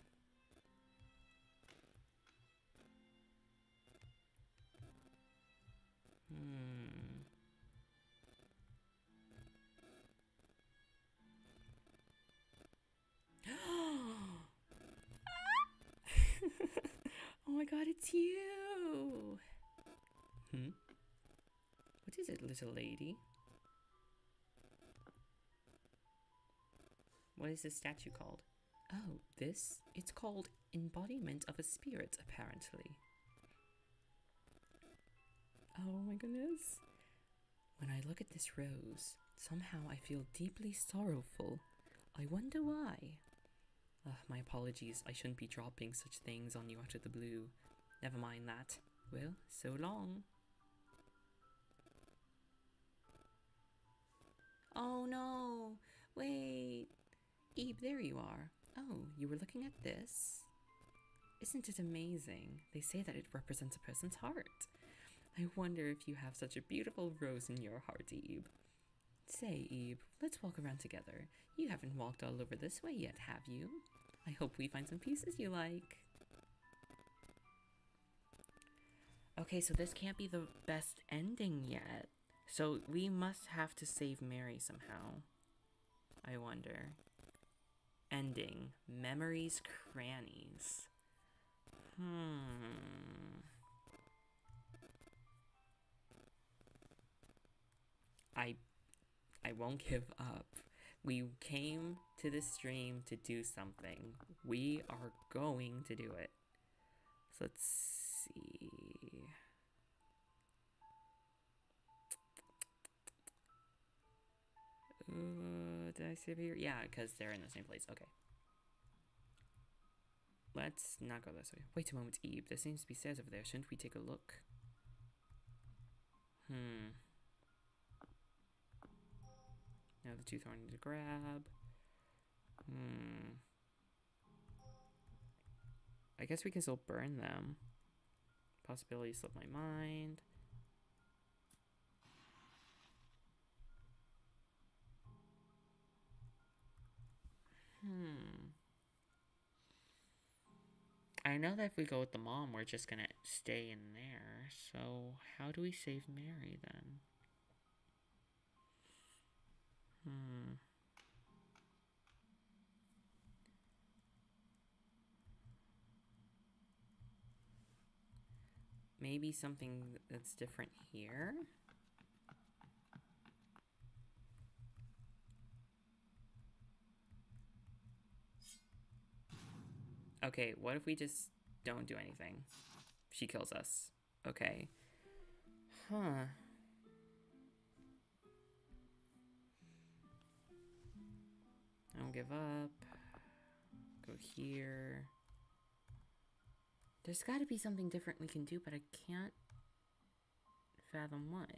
Oh my god, it's you! What is it, little lady? What is this statue called? Oh, this? It's called Embodiment of a Spirit, apparently. Oh my goodness. When I look at this rose, somehow I feel deeply sorrowful. I wonder why. My apologies, I shouldn't be dropping such things on you out of the blue. Never mind that. Well, so long. Oh no! Wait! Ebe, there you are. Oh, you were looking at this? Isn't it amazing? They say that it represents a person's heart. I wonder if you have such a beautiful rose in your heart, Ebe. Say, Ebe, let's walk around together. You haven't walked all over this way yet, have you? I hope we find some pieces you like. Okay, so this can't be the best ending yet. So we must have to save Mary somehow. I wonder. Ending. Memories Crannies. I won't give up. We came to this stream to do something. We are going to do it. So let's see. Did I save here? Yeah, because they're in the same place. Okay. Let's not go this way. Wait a moment, Ebe. There seems to be stairs over there. Shouldn't we take a look? Now the tooth I need to grab. I guess we can still burn them. Possibility slipped my mind. I know that if we go with the mom, we're just gonna stay in there. So how do we save Mary then? maybe something that's different here. Okay, what if we just don't do anything? She kills us. Okay. Huh. I don't give up. Go here. There's got to be something different we can do, but I can't fathom what.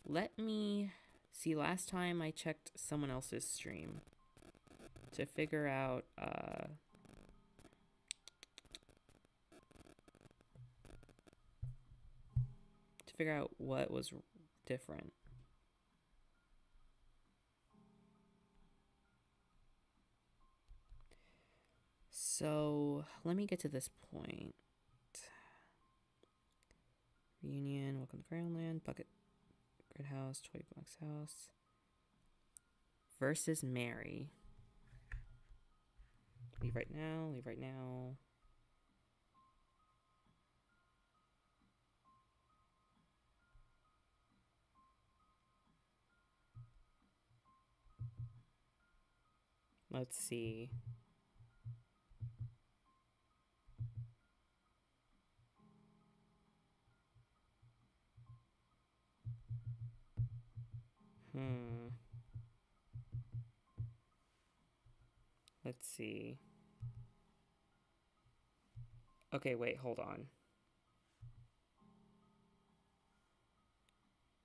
Let me see. Last time I checked someone else's stream to figure out what was different. So let me get to this point. Reunion, welcome to Crayon Land, Bucket Grid House, Toy Box House. Versus Mary. Leave right now, leave right now. Let's see. Let's see. Okay, wait, hold on.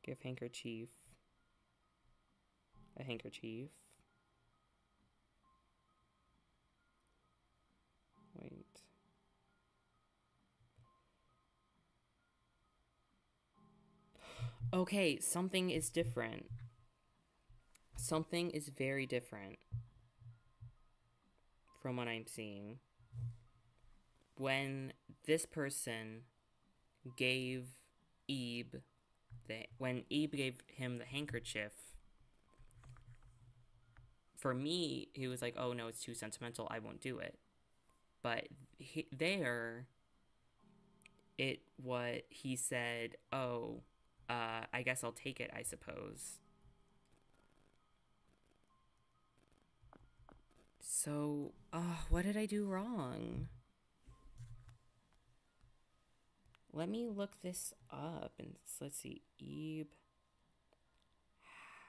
Give handkerchief a handkerchief. Wait. Okay, something is different. Something is very different from what I'm seeing. When this person gave Ebe, when Ebe gave him the handkerchief, for me, he was like, oh no, it's too sentimental, I won't do it. But he said, oh, I guess I'll take it, I suppose. So, what did I do wrong? Let me look this up and let's see. Ebe,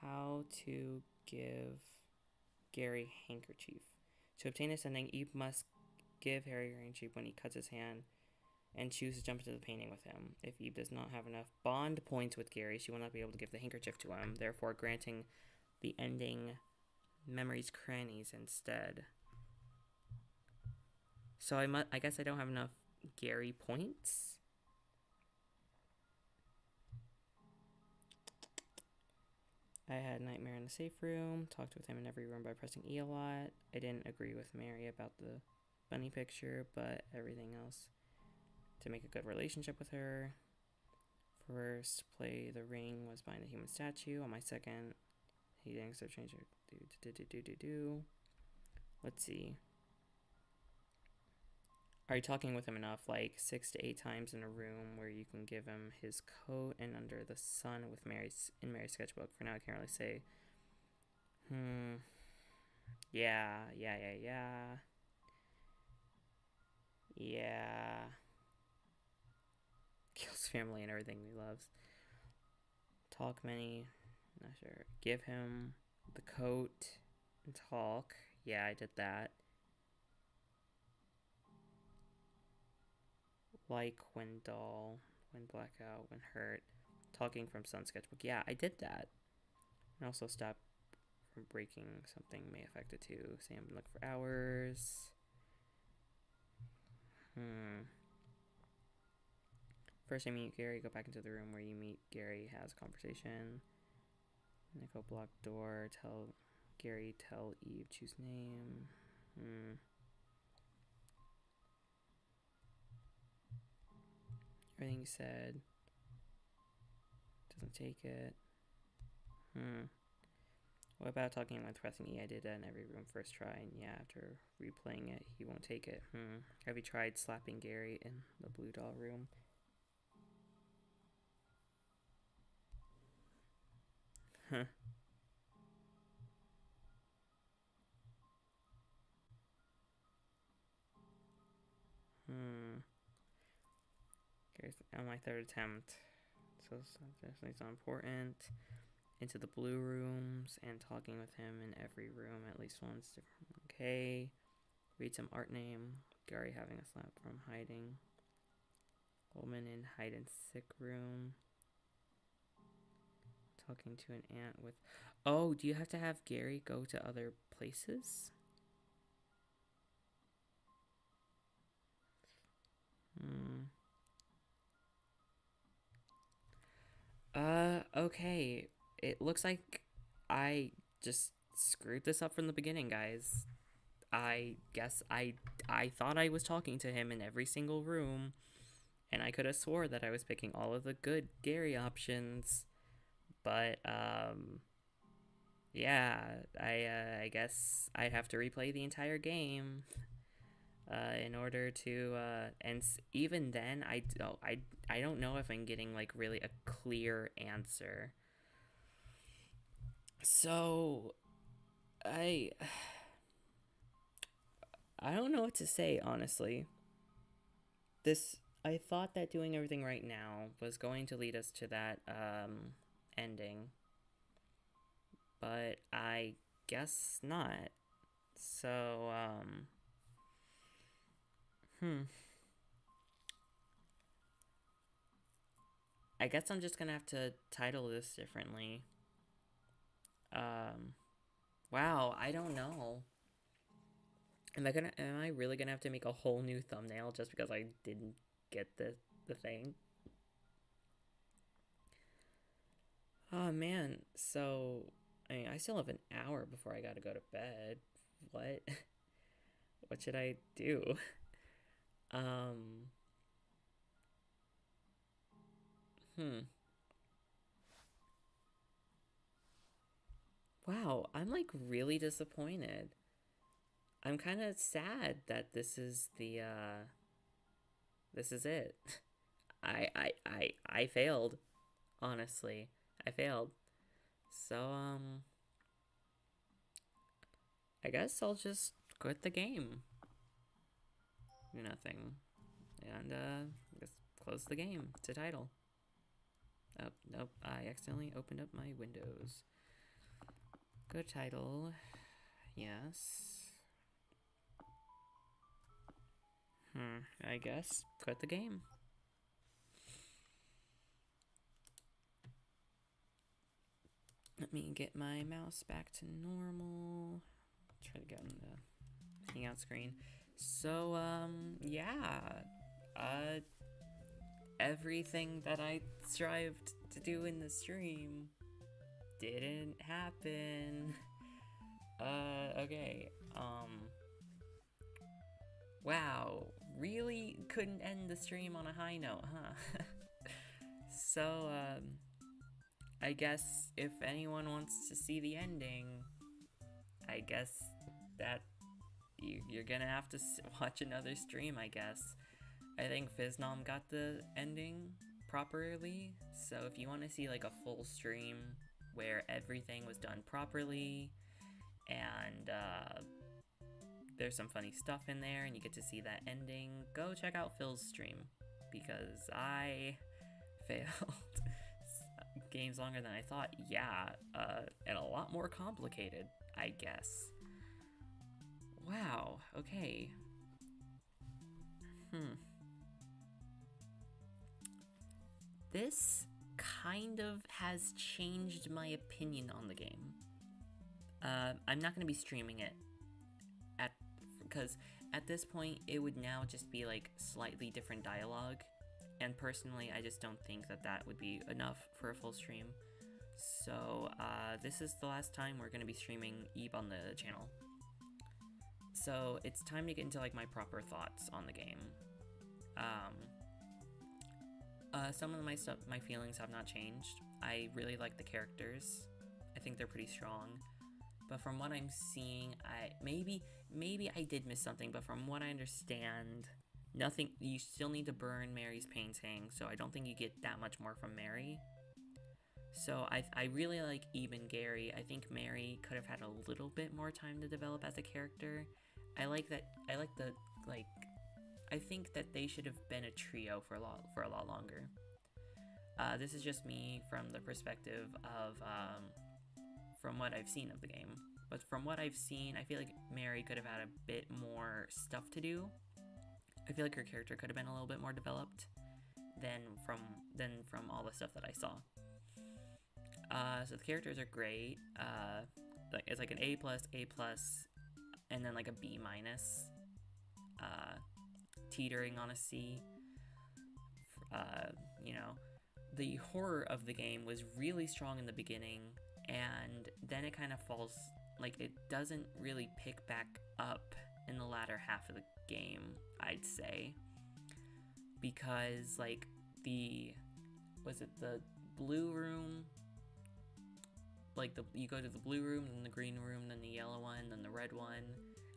how to give Gary handkerchief. To obtain this ending, Ebe must give Harry a handkerchief when he cuts his hand and choose to jump into the painting with him. If Ebe does not have enough bond points with Gary, she will not be able to give the handkerchief to him, therefore granting the ending Memories Crannies instead. So I guess I don't have enough Gary points. I had Nightmare in the safe room, talked with him in every room by pressing E a lot. I didn't agree with Mary about the bunny picture, but everything else to make a good relationship with her. First play the ring was behind the human statue. On my second, he didn't accept change. Let's see. Are you talking with him enough? Like 6 to 8 times in a room where you can give him his coat and under the sun with Mary's sketchbook. For now, I can't really say. Yeah. Kills family and everything he loves. Talk many. Not sure. Give him the coat and talk. Yeah, I did that. Like when dull, when blackout, when hurt. Talking from sun sketchbook. Yeah, I did that. And also stop from breaking something may affect it too. Sam look for hours. First I meet Gary, go back into the room where you meet Gary, has a conversation. Nickel block door, tell Gary, tell Eve, choose name. Everything you said. Doesn't take it. What about talking with pressing E? I did that in every room first try, and yeah, after replaying it, he won't take it. Have you tried slapping Gary in the blue doll room? Huh. Here's on my third attempt. So definitely so important. Into the blue rooms and talking with him in every room at least once. Okay. Read some art name. Gary having a slap from hiding. Woman in hide and seek room. Talking to an ant with... Oh, do you have to have Gary go to other places? Okay. It looks like I just screwed this up from the beginning, guys. I guess I thought I was talking to him in every single room, and I could have swore that I was picking all of the good Gary options. But, yeah, I guess I'd have to replay the entire game in order to, and even then, I don't know if I'm getting, like, really a clear answer. So, I don't know what to say, honestly. I thought that doing everything right now was going to lead us to that, ending. But I guess not. So, I guess I'm just gonna have to title this differently. Wow, I don't know. Am I really gonna have to make a whole new thumbnail just because I didn't get the thing? Oh man, so I mean, I still have an hour before I gotta go to bed. What? What should I do? Um, Wow, I'm like really disappointed. I'm kind of sad that this is it. I failed. Honestly, I failed. So, I guess I'll just quit the game. Nothing. And, just close the game to title. Oh, nope, I accidentally opened up my windows. Good title. Yes. I guess quit the game. Let me get my mouse back to normal. Try to get on the Hangout screen. So, yeah. Everything that I strived to do in the stream didn't happen. Okay. Wow. Really couldn't end the stream on a high note, huh? So, I guess if anyone wants to see the ending, I guess that you're gonna have to watch another stream, I guess. I think Fiznom got the ending properly, so if you want to see like a full stream where everything was done properly and there's some funny stuff in there and you get to see that ending, go check out Phil's stream, because I failed. Game's longer than I thought, yeah, and a lot more complicated, I guess. Wow, okay. This kind of has changed my opinion on the game. I'm not going to be streaming it because at this point it would now just be like slightly different dialogue, and personally I just don't think that would be enough for a full stream. So this is the last time we're going to be streaming Eve on the channel. So it's time to get into like my proper thoughts on the game. Some of my feelings have not changed. I really like the characters. I think they're pretty strong. but from what I'm seeing, maybe I did miss something, but from what I understand, nothing. You still need to burn Mary's painting, so I don't think you get that much more from Mary. So I really like Ebe and Gary. I think Mary could have had a little bit more time to develop as a character. I think that they should have been a trio for a lot longer. This is just me from the perspective of from what I've seen of the game. But from what I've seen, I feel like Mary could have had a bit more stuff to do. I feel like her character could have been a little bit more developed than from all the stuff that I saw. So the characters are great. It's like an A+, and then like a B-, teetering on a C. The horror of the game was really strong in the beginning, and then it kind of falls, like, it doesn't really pick back up in the latter half of the game, I'd say, because like the blue room, like you go to the blue room, then the green room, then the yellow one, then the red one.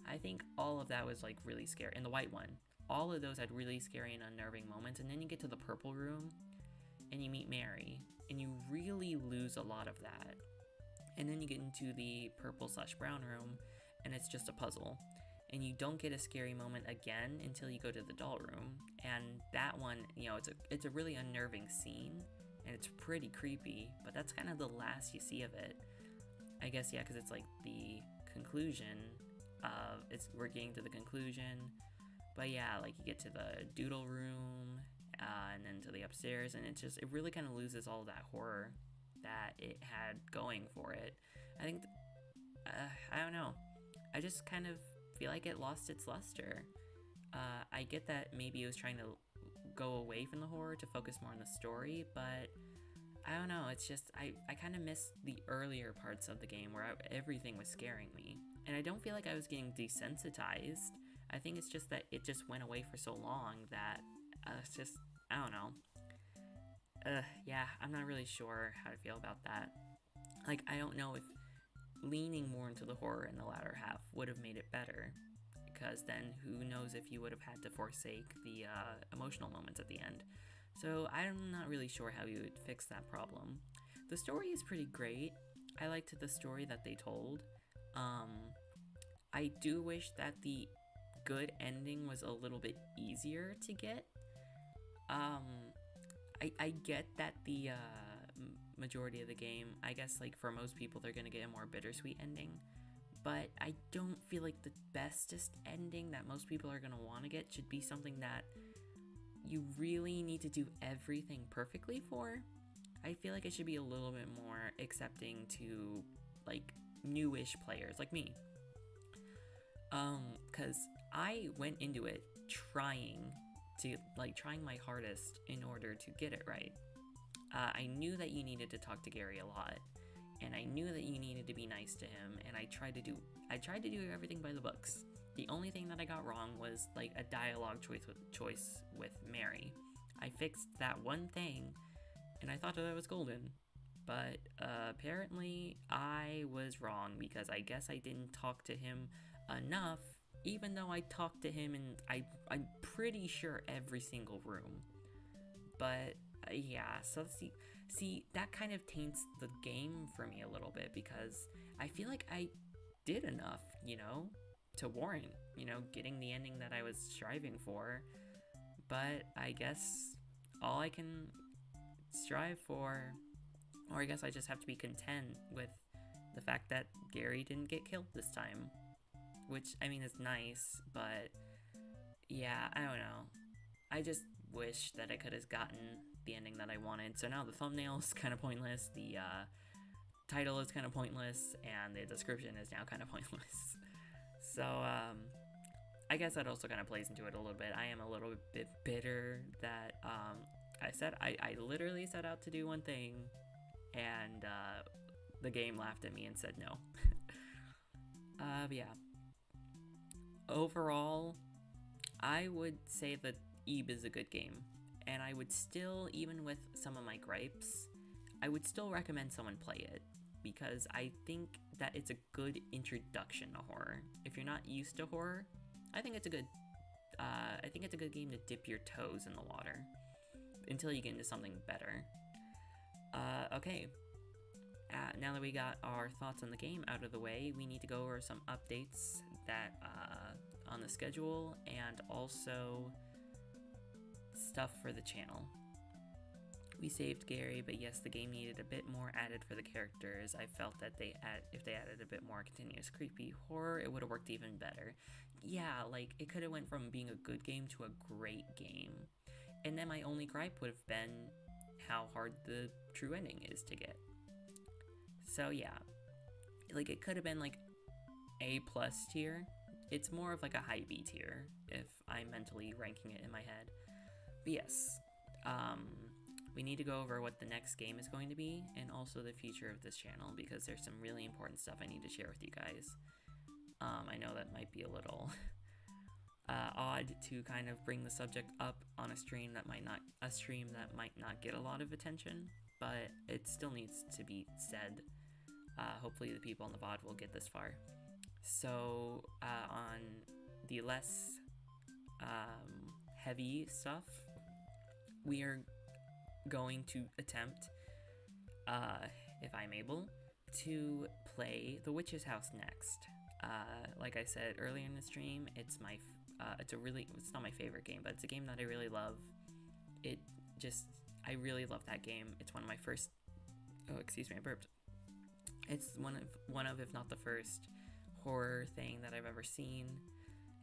I think all of that was like really scary, and the white one. All of those had really scary and unnerving moments, and then you get to the purple room, and you meet Mary, and you really lose a lot of that. And then you get into the purple/brown room, and it's just a puzzle. And you don't get a scary moment again until you go to the doll room. And that one, it's a really unnerving scene, and it's pretty creepy, but that's kind of the last you see of it. I guess, yeah, because it's like the conclusion of, we're getting to the conclusion. But yeah, like you get to the doodle room, and then to the upstairs, and it really kind of loses all that horror that it had going for it. I think, I don't know, I just kind of feel like it lost its luster. I get that maybe it was trying to go away from the horror to focus more on the story, but I don't know, it's just, I kind of miss the earlier parts of the game where everything was scaring me, and I don't feel like I was getting desensitized. I think it's just that it just went away for so long that it's just, I don't know. Yeah, I'm not really sure how to feel about that. Like, I don't know if leaning more into the horror in the latter half would have made it better, because then who knows if you would have had to forsake the emotional moments at the end. So I'm not really sure how you would fix that problem. The story is pretty great. I liked the story that they told. I do wish that the good ending was a little bit easier to get. I get that the majority of the game, I guess, like, for most people, they're gonna get a more bittersweet ending, but I don't feel like the bestest ending that most people are gonna want to get should be something that you really need to do everything perfectly for. I feel like it should be a little bit more accepting to, like, newish players like me. Because I went into it trying my hardest in order to get it right. I knew that you needed to talk to Gary a lot, and I knew that you needed to be nice to him, and I tried to do everything by the books. The only thing that I got wrong was, like, a dialogue choice with Mary. I fixed that one thing, and I thought that I was golden. But apparently I was wrong, because I guess I didn't talk to him enough, even though I talked to him in, I'm pretty sure, every single room. But yeah, so see, that kind of taints the game for me a little bit, because I feel like I did enough, to warrant, getting the ending that I was striving for. But I guess all I can strive for, or I guess I just have to be content with the fact that Gary didn't get killed this time. Which, I mean, is nice, but yeah, I don't know. I just wish that I could have gotten the ending that I wanted. So now the thumbnail is kind of pointless, the title is kind of pointless, and the description is now kind of pointless. So, I guess that also kind of plays into it a little bit. I am a little bit bitter that I literally set out to do one thing, and the game laughed at me and said no. But yeah. Overall, I would say that Ebe is a good game, and I would still, even with some of my gripes, I would still recommend someone play it. because I think that it's a good introduction to horror. If you're not used to horror, I think it's a good game to dip your toes in the water until you get into something better. Okay. Now that we got our thoughts on the game out of the way, we need to go over some updates that on the schedule and also stuff for the channel. We saved Gary, but yes, the game needed a bit more added for the characters. I felt that if they added a bit more continuous creepy horror, it would have worked even better. Yeah, like, it could have went from being a good game to a great game. And then my only gripe would have been how hard the true ending is to get. So yeah, like, it could have been like A+ tier. It's more of like a high B tier if I'm mentally ranking it in my head. But yes, we need to go over what the next game is going to be and also the future of this channel, because there's some really important stuff I need to share with you guys. I know that might be a little odd to kind of bring the subject up on a stream that might not get a lot of attention, but it still needs to be said. Hopefully the people on the VOD will get this far. So on the less heavy stuff, we are going to attempt, if I'm able, to play The Witch's House next. Like I said earlier in the stream, it's not my favorite game, but it's a game that I really love. I really love that game. It's one of my first, oh, excuse me, I burped. It's one of, if not the first, horror thing that I've ever seen,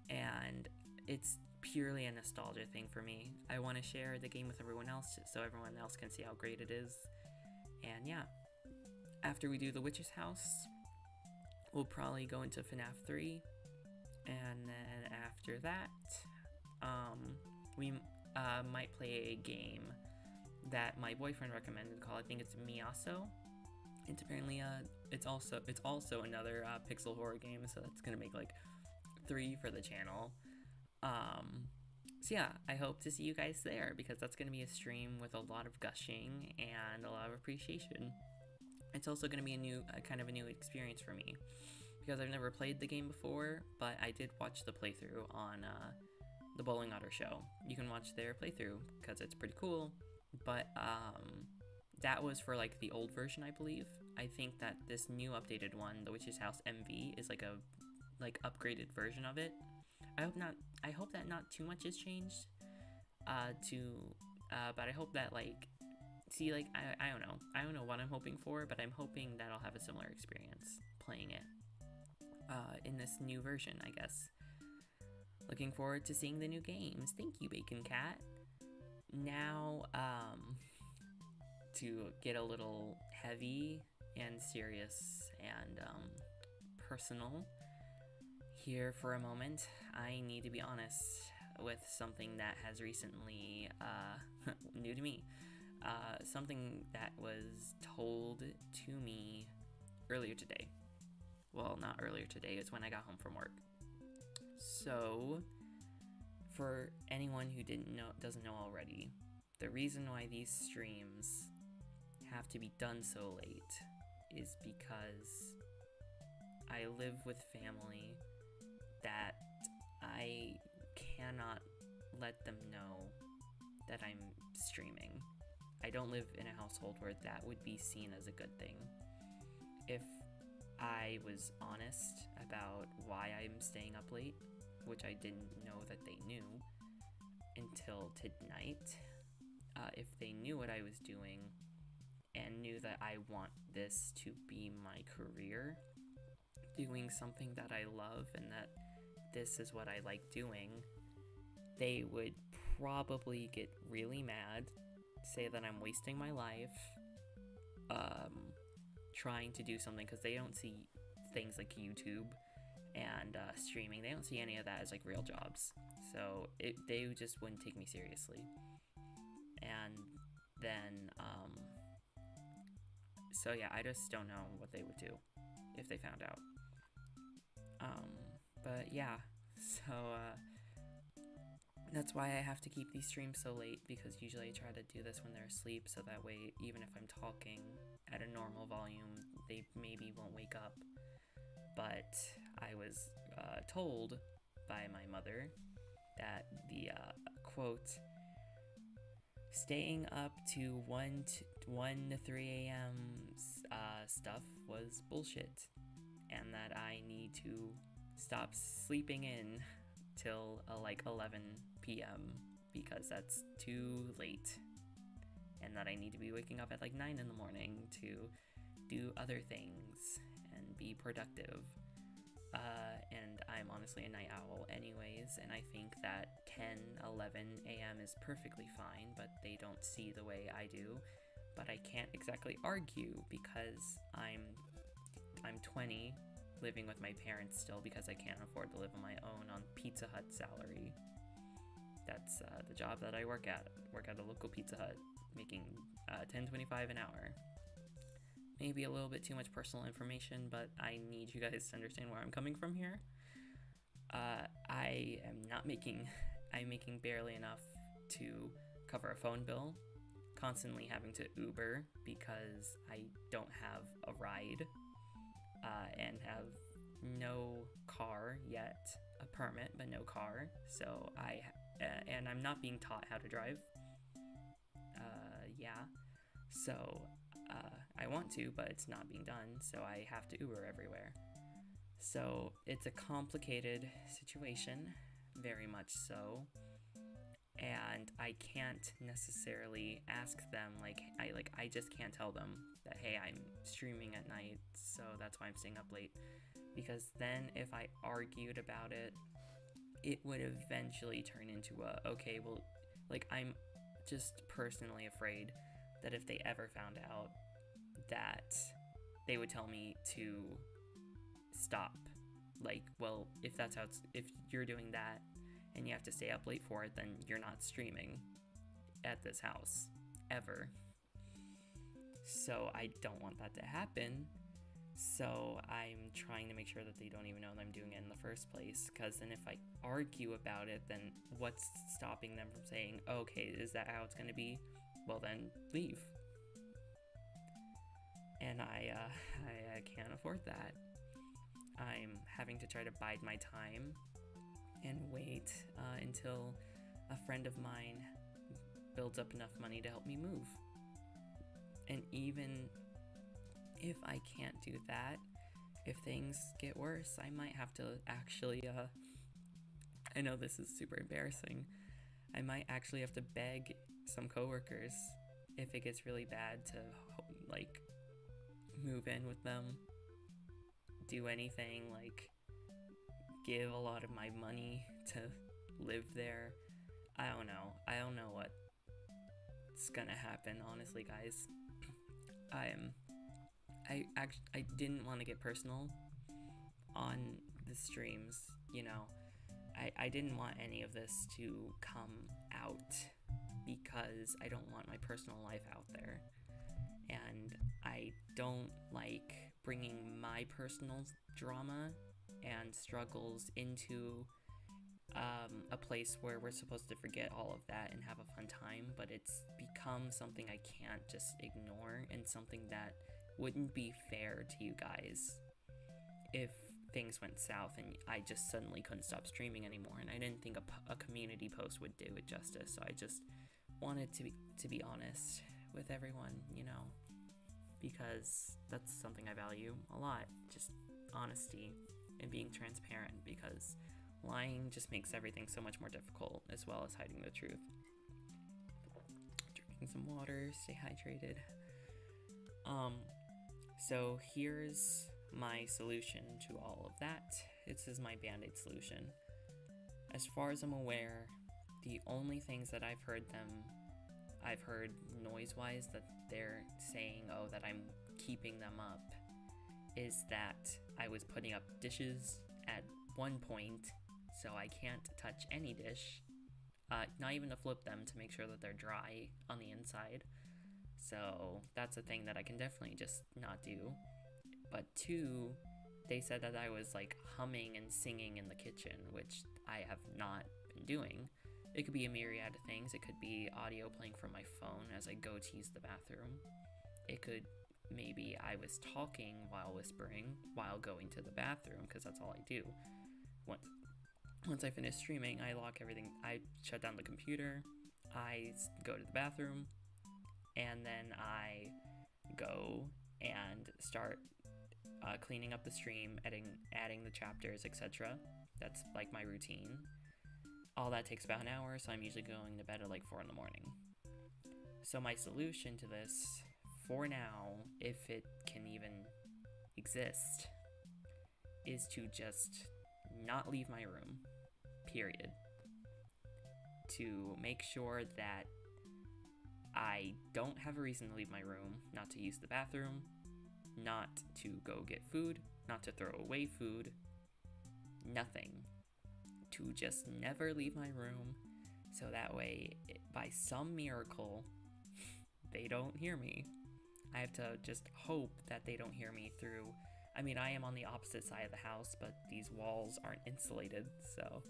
and it's purely a nostalgia thing for me. I want to share the game with everyone else so everyone else can see how great it is. And yeah, after we do The Witch's House, we'll probably go into FNAF 3, and then after that, we might play a game that my boyfriend recommended called, I think it's Miyaso. It's apparently it's also another pixel horror game, so that's gonna make like 3 for the channel. So yeah, I hope to see you guys there, because that's gonna be a stream with a lot of gushing and a lot of appreciation. It's also gonna be kind of a new experience for me, because I've never played the game before, but I did watch the playthrough on the Bowling Otter show. You can watch their playthrough because it's pretty cool, but that was for like the old version, I believe. I think that this new updated one, The Witch's House MV, is like a upgraded version of it. I hope that not too much has changed. But I hope that I don't know what I'm hoping for, but I'm hoping that I'll have a similar experience playing it in this new version, I guess. Looking forward to seeing the new games. Thank you, Bacon Cat. Now, to get a little heavy and serious and personal here for a moment, I need to be honest with something that has recently, new to me, something that was told to me earlier today. Well, not earlier today, it's when I got home from work. So, for anyone who doesn't know already, the reason why these streams have to be done so late is because I live with family that I cannot let them know that I'm streaming. I don't live in a household where that would be seen as a good thing. If I was honest about why I'm staying up late, which I didn't know that they knew until tonight, if they knew what I was doing and knew that I want this to be my career, doing something that I love and that this is what I like doing, they would probably get really mad, say that I'm wasting my life trying to do something, because they don't see things like YouTube and streaming. They don't see any of that as like real jobs, so they just wouldn't take me seriously. And then so yeah, I just don't know what they would do if they found out. But yeah, so That's why I have to keep these streams so late, because usually I try to do this when they're asleep, so that way even if I'm talking at a normal volume, they maybe won't wake up. But I was told by my mother that the quote, staying up to 1 to 3 a.m. Stuff was bullshit, and that I need to stop sleeping in till like 11 p.m. because that's too late, and that I need to be waking up at like 9 in the morning to do other things and be productive. And I'm honestly a night owl anyways, and I think that 10, 11 a.m. is perfectly fine, but they don't see the way I do. But I can't exactly argue because I'm 20, living with my parents still because I can't afford to live on my own on Pizza Hut salary. That's the job that I work at. Work at a local Pizza Hut, making $10.25 an hour. Maybe a little bit too much personal information, but I need you guys to understand where I'm coming from here. I'm making barely enough to cover a phone bill, constantly having to Uber because I don't have a ride, and have no car yet, a permit, but no car, so and I'm not being taught how to drive. So I want to, but it's not being done, so I have to Uber everywhere. So it's a complicated situation, very much so, and I can't necessarily ask them, I just can't tell them that, hey, I'm streaming at night, so that's why I'm staying up late, because then if I argued about it, it would eventually turn into I'm just personally afraid that if they ever found out, that they would tell me to stop. If you're doing that and you have to stay up late for it, then you're not streaming at this house ever. So I don't want that to happen. So I'm trying to make sure that they don't even know that I'm doing it in the first place, because then if I argue about it, then what's stopping them from saying, okay, is that how it's going to be? Well, then leave. And I can't afford that. I'm having to try to bide my time and wait until a friend of mine builds up enough money to help me move. And even if I can't do that, if things get worse, I might have to actually, I know this is super embarrassing, I might actually have to beg some coworkers if it gets really bad to, move in with them, do anything, give a lot of my money to live there. I don't know what's gonna happen, honestly, guys. I didn't want to get personal on the streams, I didn't want any of this to come out because I don't want my personal life out there, and I don't like bringing my personal drama and struggles into a place where we're supposed to forget all of that and have a fun time, but it's become something I can't just ignore, and something that wouldn't be fair to you guys if things went south and I just suddenly couldn't stop streaming anymore. And I didn't think a community post would do it justice, so I just wanted to be honest with everyone, because that's something I value a lot, just honesty and being transparent, because lying just makes everything so much more difficult, as well as hiding the truth. Drinking some water, stay hydrated. So here's my solution to all of that. This is my band-aid solution. As far as I'm aware, the only things that I've heard noise-wise that they're saying, that I'm keeping them up, is that I was putting up dishes at one point, so I can't touch any dish, not even to flip them to make sure that they're dry on the inside. So that's a thing that I can definitely just not do. But 2, they said that I was humming and singing in the kitchen, which I have not been doing. It could be a myriad of things. It could be audio playing from my phone as I go to use the bathroom. It could maybe I was talking while whispering while going to the bathroom, because that's all I do. Once I finish streaming, I lock everything. I shut down the computer. I go to the bathroom, and then I go and start cleaning up the stream, adding the chapters, etc. That's like my routine. All that takes about an hour, so I'm usually going to bed at like 4 in the morning. So my solution to this, for now, if it can even exist, is to just not leave my room, period. To make sure that I don't have a reason to leave my room, not to use the bathroom, not to go get food, not to throw away food, nothing. To just never leave my room, so that way, by some miracle, they don't hear me. I have to just hope that they don't hear me through. I mean, I am on the opposite side of the house, but these walls aren't insulated, so,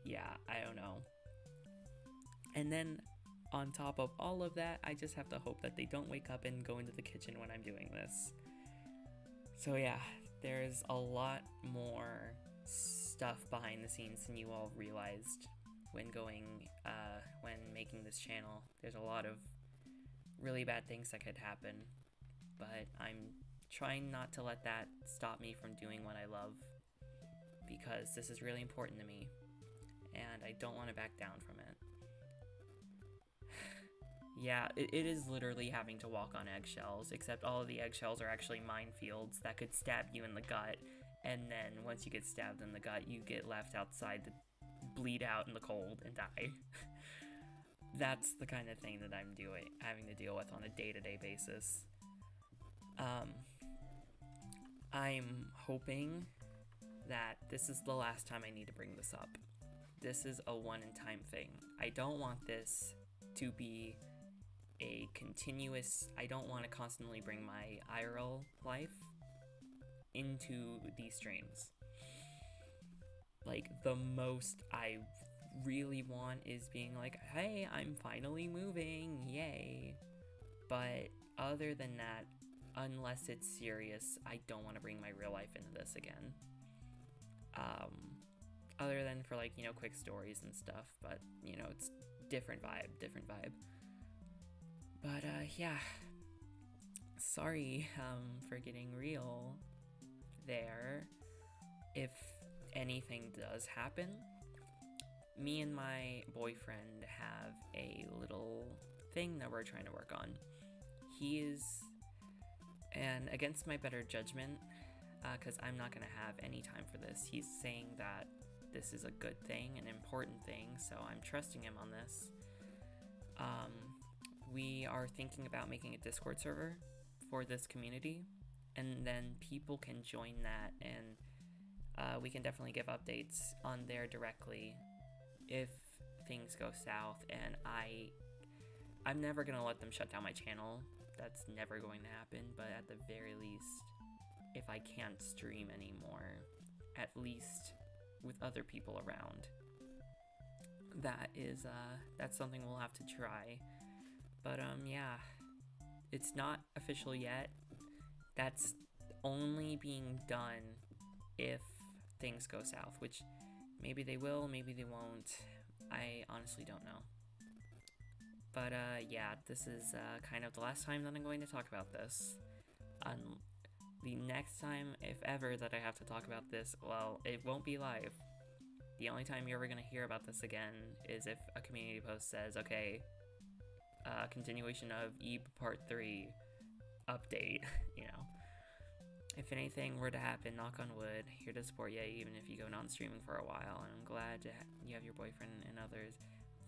yeah, I don't know. And then, on top of all of that, I just have to hope that they don't wake up and go into the kitchen when I'm doing this. So yeah, there's a lot more stuff behind the scenes than you all realized when making this channel. There's a lot of really bad things that could happen, but I'm trying not to let that stop me from doing what I love, because this is really important to me, and I don't want to back down from it. Yeah, it is literally having to walk on eggshells, except all of the eggshells are actually minefields that could stab you in the gut, and then once you get stabbed in the gut, you get left outside to bleed out in the cold and die. That's the kind of thing that I'm having to deal with on a day-to-day basis. I'm hoping that this is the last time I need to bring this up. This is a one-and-time thing. I don't want this to be a continuous, I don't want to constantly bring my IRL life into these streams. Like, the most I really want is being like, hey, I'm finally moving, yay. But other than that, unless it's serious, I don't want to bring my real life into this again. Other than for, like, you know, quick stories and stuff, but, you know, it's different vibe. But, yeah. Sorry, for getting real there. If anything does happen, me and my boyfriend have a little thing that we're trying to work on. He is, and against my better judgment, because I'm not going to have any time for this, he's saying that this is a good thing, an important thing, so I'm trusting him on this. We are thinking about making a Discord server for this community, and then people can join that, and we can definitely give updates on there directly if things go south, and I'm never going to let them shut down my channel. That's never going to happen, but at the very least, if I can't stream anymore, at least with other people around, that's something we'll have to try. But yeah, it's not official yet. That's only being done if things go south, which maybe they will, maybe they won't. I honestly don't know. But yeah, this is kind of the last time that I'm going to talk about this. The next time, if ever, that I have to talk about this, well, it won't be live. The only time you're ever going to hear about this again is if a community post says, okay, continuation of EB Part 3 update, you know. If anything were to happen, knock on wood, here to support you, even if you go non-streaming for a while, and I'm glad you have your boyfriend and others.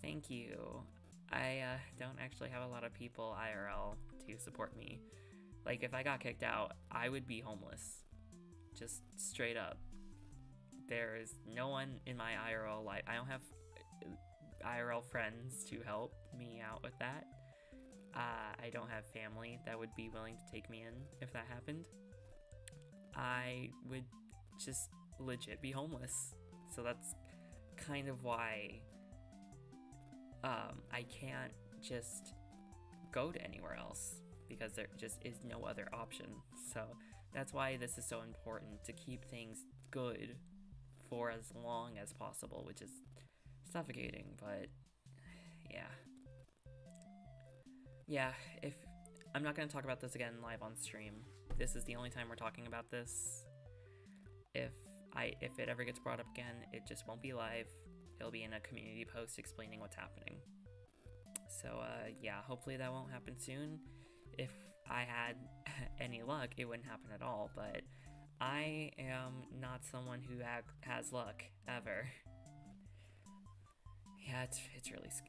Thank you. I don't actually have a lot of people IRL to support me. Like, if I got kicked out, I would be homeless. Just straight up. There is no one in my IRL life. I don't have IRL friends to help me out with that. I don't have family that would be willing to take me in if that happened. I would just legit be homeless. So that's kind of why I can't just go to anywhere else, because there just is no other option. So that's why this is so important, to keep things good for as long as possible, which is suffocating, but yeah, if I'm not going to talk about this again live on stream. This is the only time we're talking about this. If it ever gets brought up again, it just won't be live. It'll be in a community post explaining what's happening. So yeah, hopefully that won't happen soon. If I had any luck, it wouldn't happen at all, but I am not someone who has luck ever. Yeah,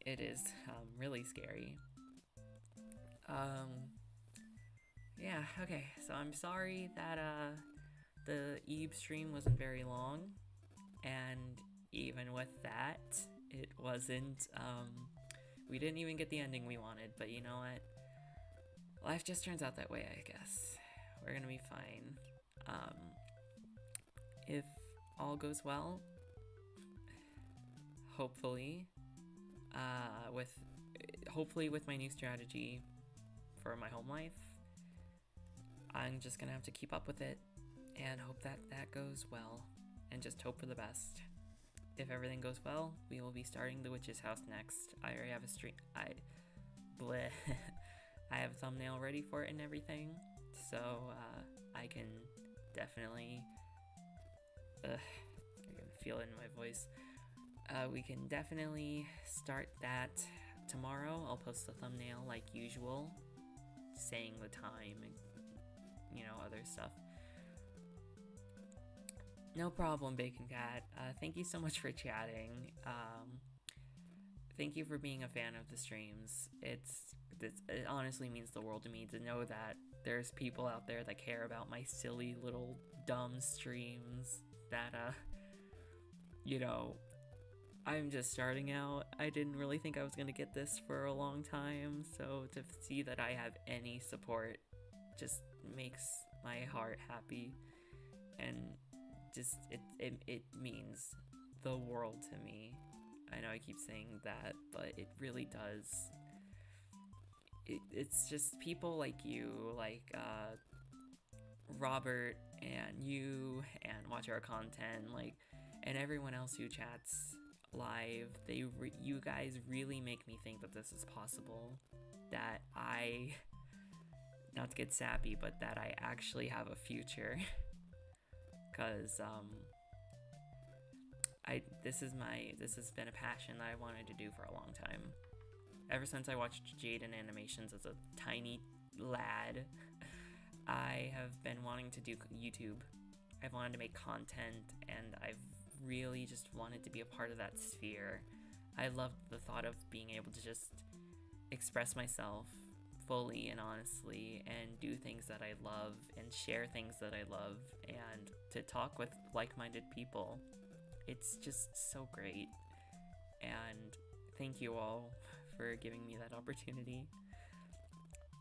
it is really scary. Yeah, okay, so I'm sorry that the Eve stream wasn't very long, and even with that, it wasn't, we didn't even get the ending we wanted, but you know what? Life just turns out that way, I guess. We're gonna be fine. If all goes well, hopefully with my new strategy for my home life, I'm just gonna have to keep up with it and hope that that goes well, and just hope for the best. If everything goes well, we will be starting the witch's house next. I already have a I have a thumbnail ready for it and everything, so I can definitely you're gonna feel it in my voice. We can definitely start that tomorrow. I'll post the thumbnail like usual, saying the time and, you know, other stuff. No problem, Bacon Cat. Thank you so much for chatting. Thank you for being a fan of the streams. It honestly means the world to me to know that there's people out there that care about my silly little dumb streams that, you know, I'm just starting out. I didn't really think I was gonna get this for a long time, so to see that I have any support just makes my heart happy, and just it means the world to me. I know I keep saying that, but it really does. It's just people like you, like Robert and you, and Watch Our Content, like, and everyone else who chats live. You guys really make me think that this is possible, that I, not to get sappy, but that I actually have a future. Because this has been a passion that I wanted to do for a long time. Ever since I watched Jaden animations as a tiny lad, I have been wanting to do YouTube. I've wanted to make content, and I've really just wanted to be a part of that sphere. I loved the thought of being able to just express myself fully and honestly, and do things that I love, and share things that I love, and to talk with like-minded people. It's just so great, and thank you all for giving me that opportunity.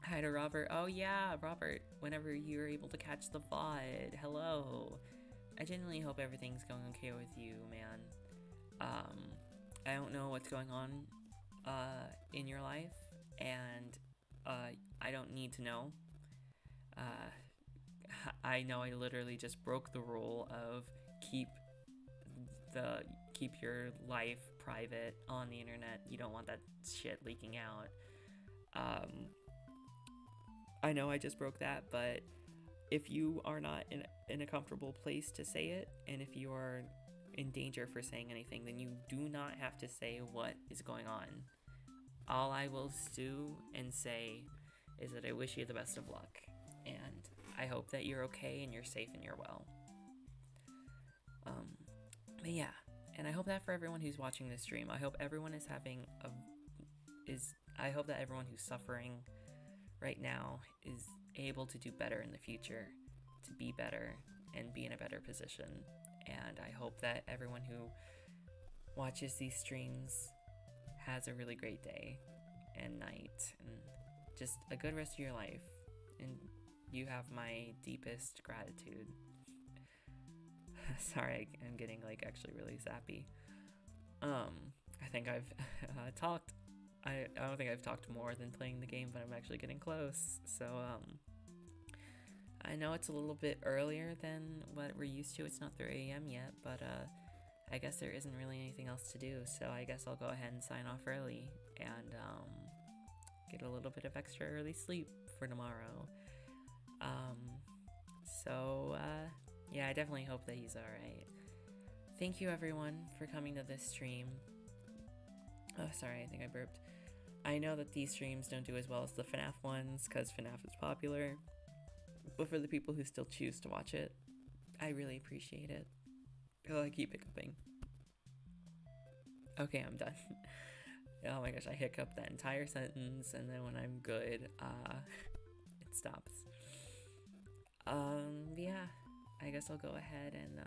Hi to Robert. Oh yeah, Robert, whenever you're able to catch the VOD, hello. I genuinely hope everything's going okay with you, man. I don't know what's going on in your life, and I don't need to know. I know I literally just broke the rule of keep your life private on the internet. You don't want that shit leaking out. I know I just broke that, but if you are not in a comfortable place to say it, and if you are in danger for saying anything, then you do not have to say what is going on. All I will do and say is that I wish you the best of luck, and I hope that you're okay and you're safe and you're well. But yeah, and I hope that for everyone who's watching this stream, I hope everyone is I hope that everyone who's suffering right now is able to do better in the future, to be better and be in a better position. And I hope that everyone who watches these streams has a really great day and night, and just a good rest of your life. And you have my deepest gratitude. Sorry, I'm getting like actually really sappy. I think I've talked. I don't think I've talked more than playing the game, but I'm actually getting close. So, I know it's a little bit earlier than what we're used to. It's not 3 a.m. yet, but, I guess there isn't really anything else to do. So I guess I'll go ahead and sign off early and, get a little bit of extra early sleep for tomorrow. Yeah, I definitely hope that he's alright. Thank you everyone for coming to this stream. Oh, sorry, I think I burped. I know that these streams don't do as well as the FNAF ones, because FNAF is popular. But for the people who still choose to watch it, I really appreciate it. I keep hiccuping. Okay, I'm done. Oh my gosh, I hiccup that entire sentence, and then when I'm good, it stops. Yeah, I guess I'll go ahead and,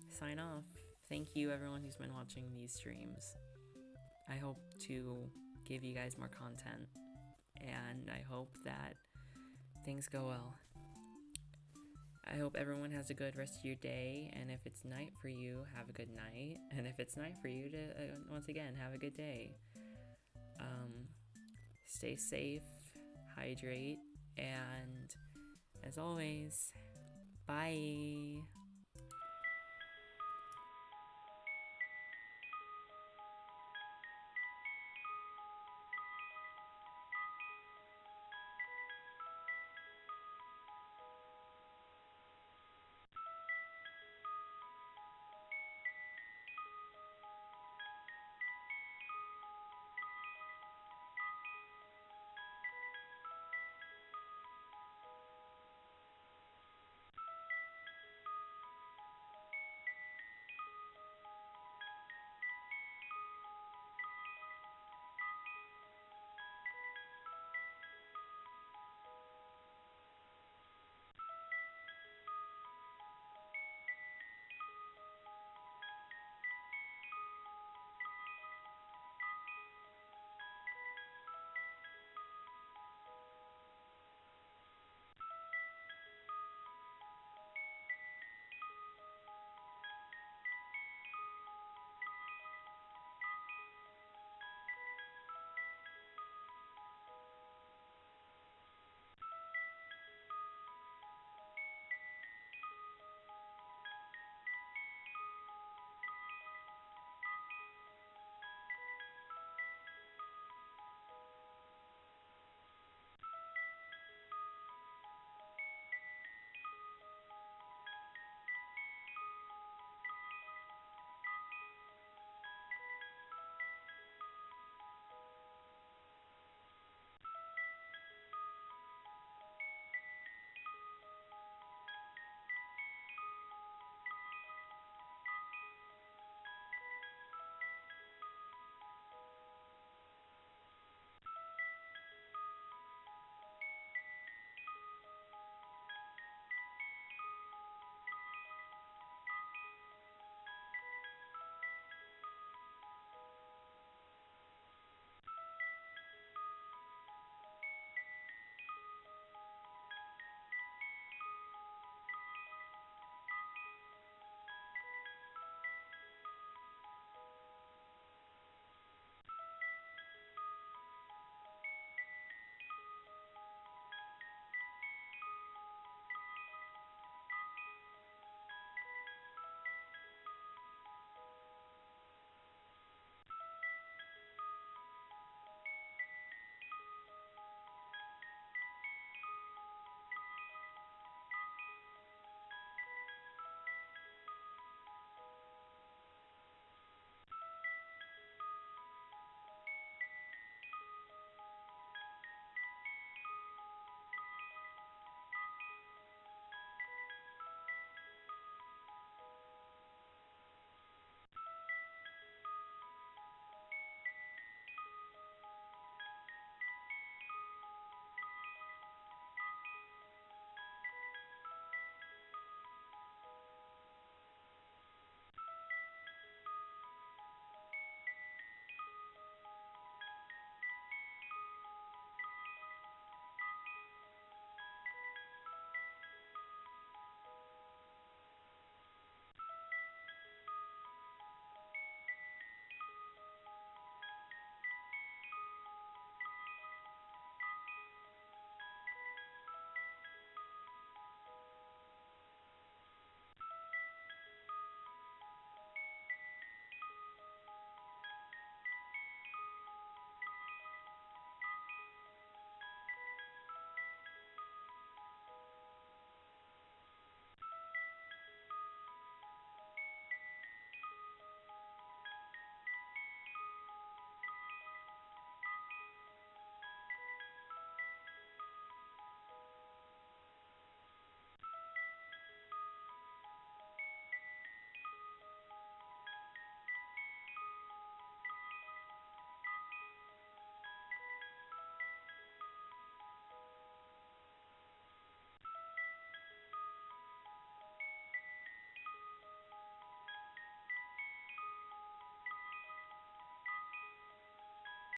sign off. Thank you everyone who's been watching these streams. I hope to give you guys more content, and I hope that things go well. I hope everyone has a good rest of your day, and if it's night for you, have a good night, and if it's night for you, to once again, have a good day. Stay safe, hydrate, and as always, bye!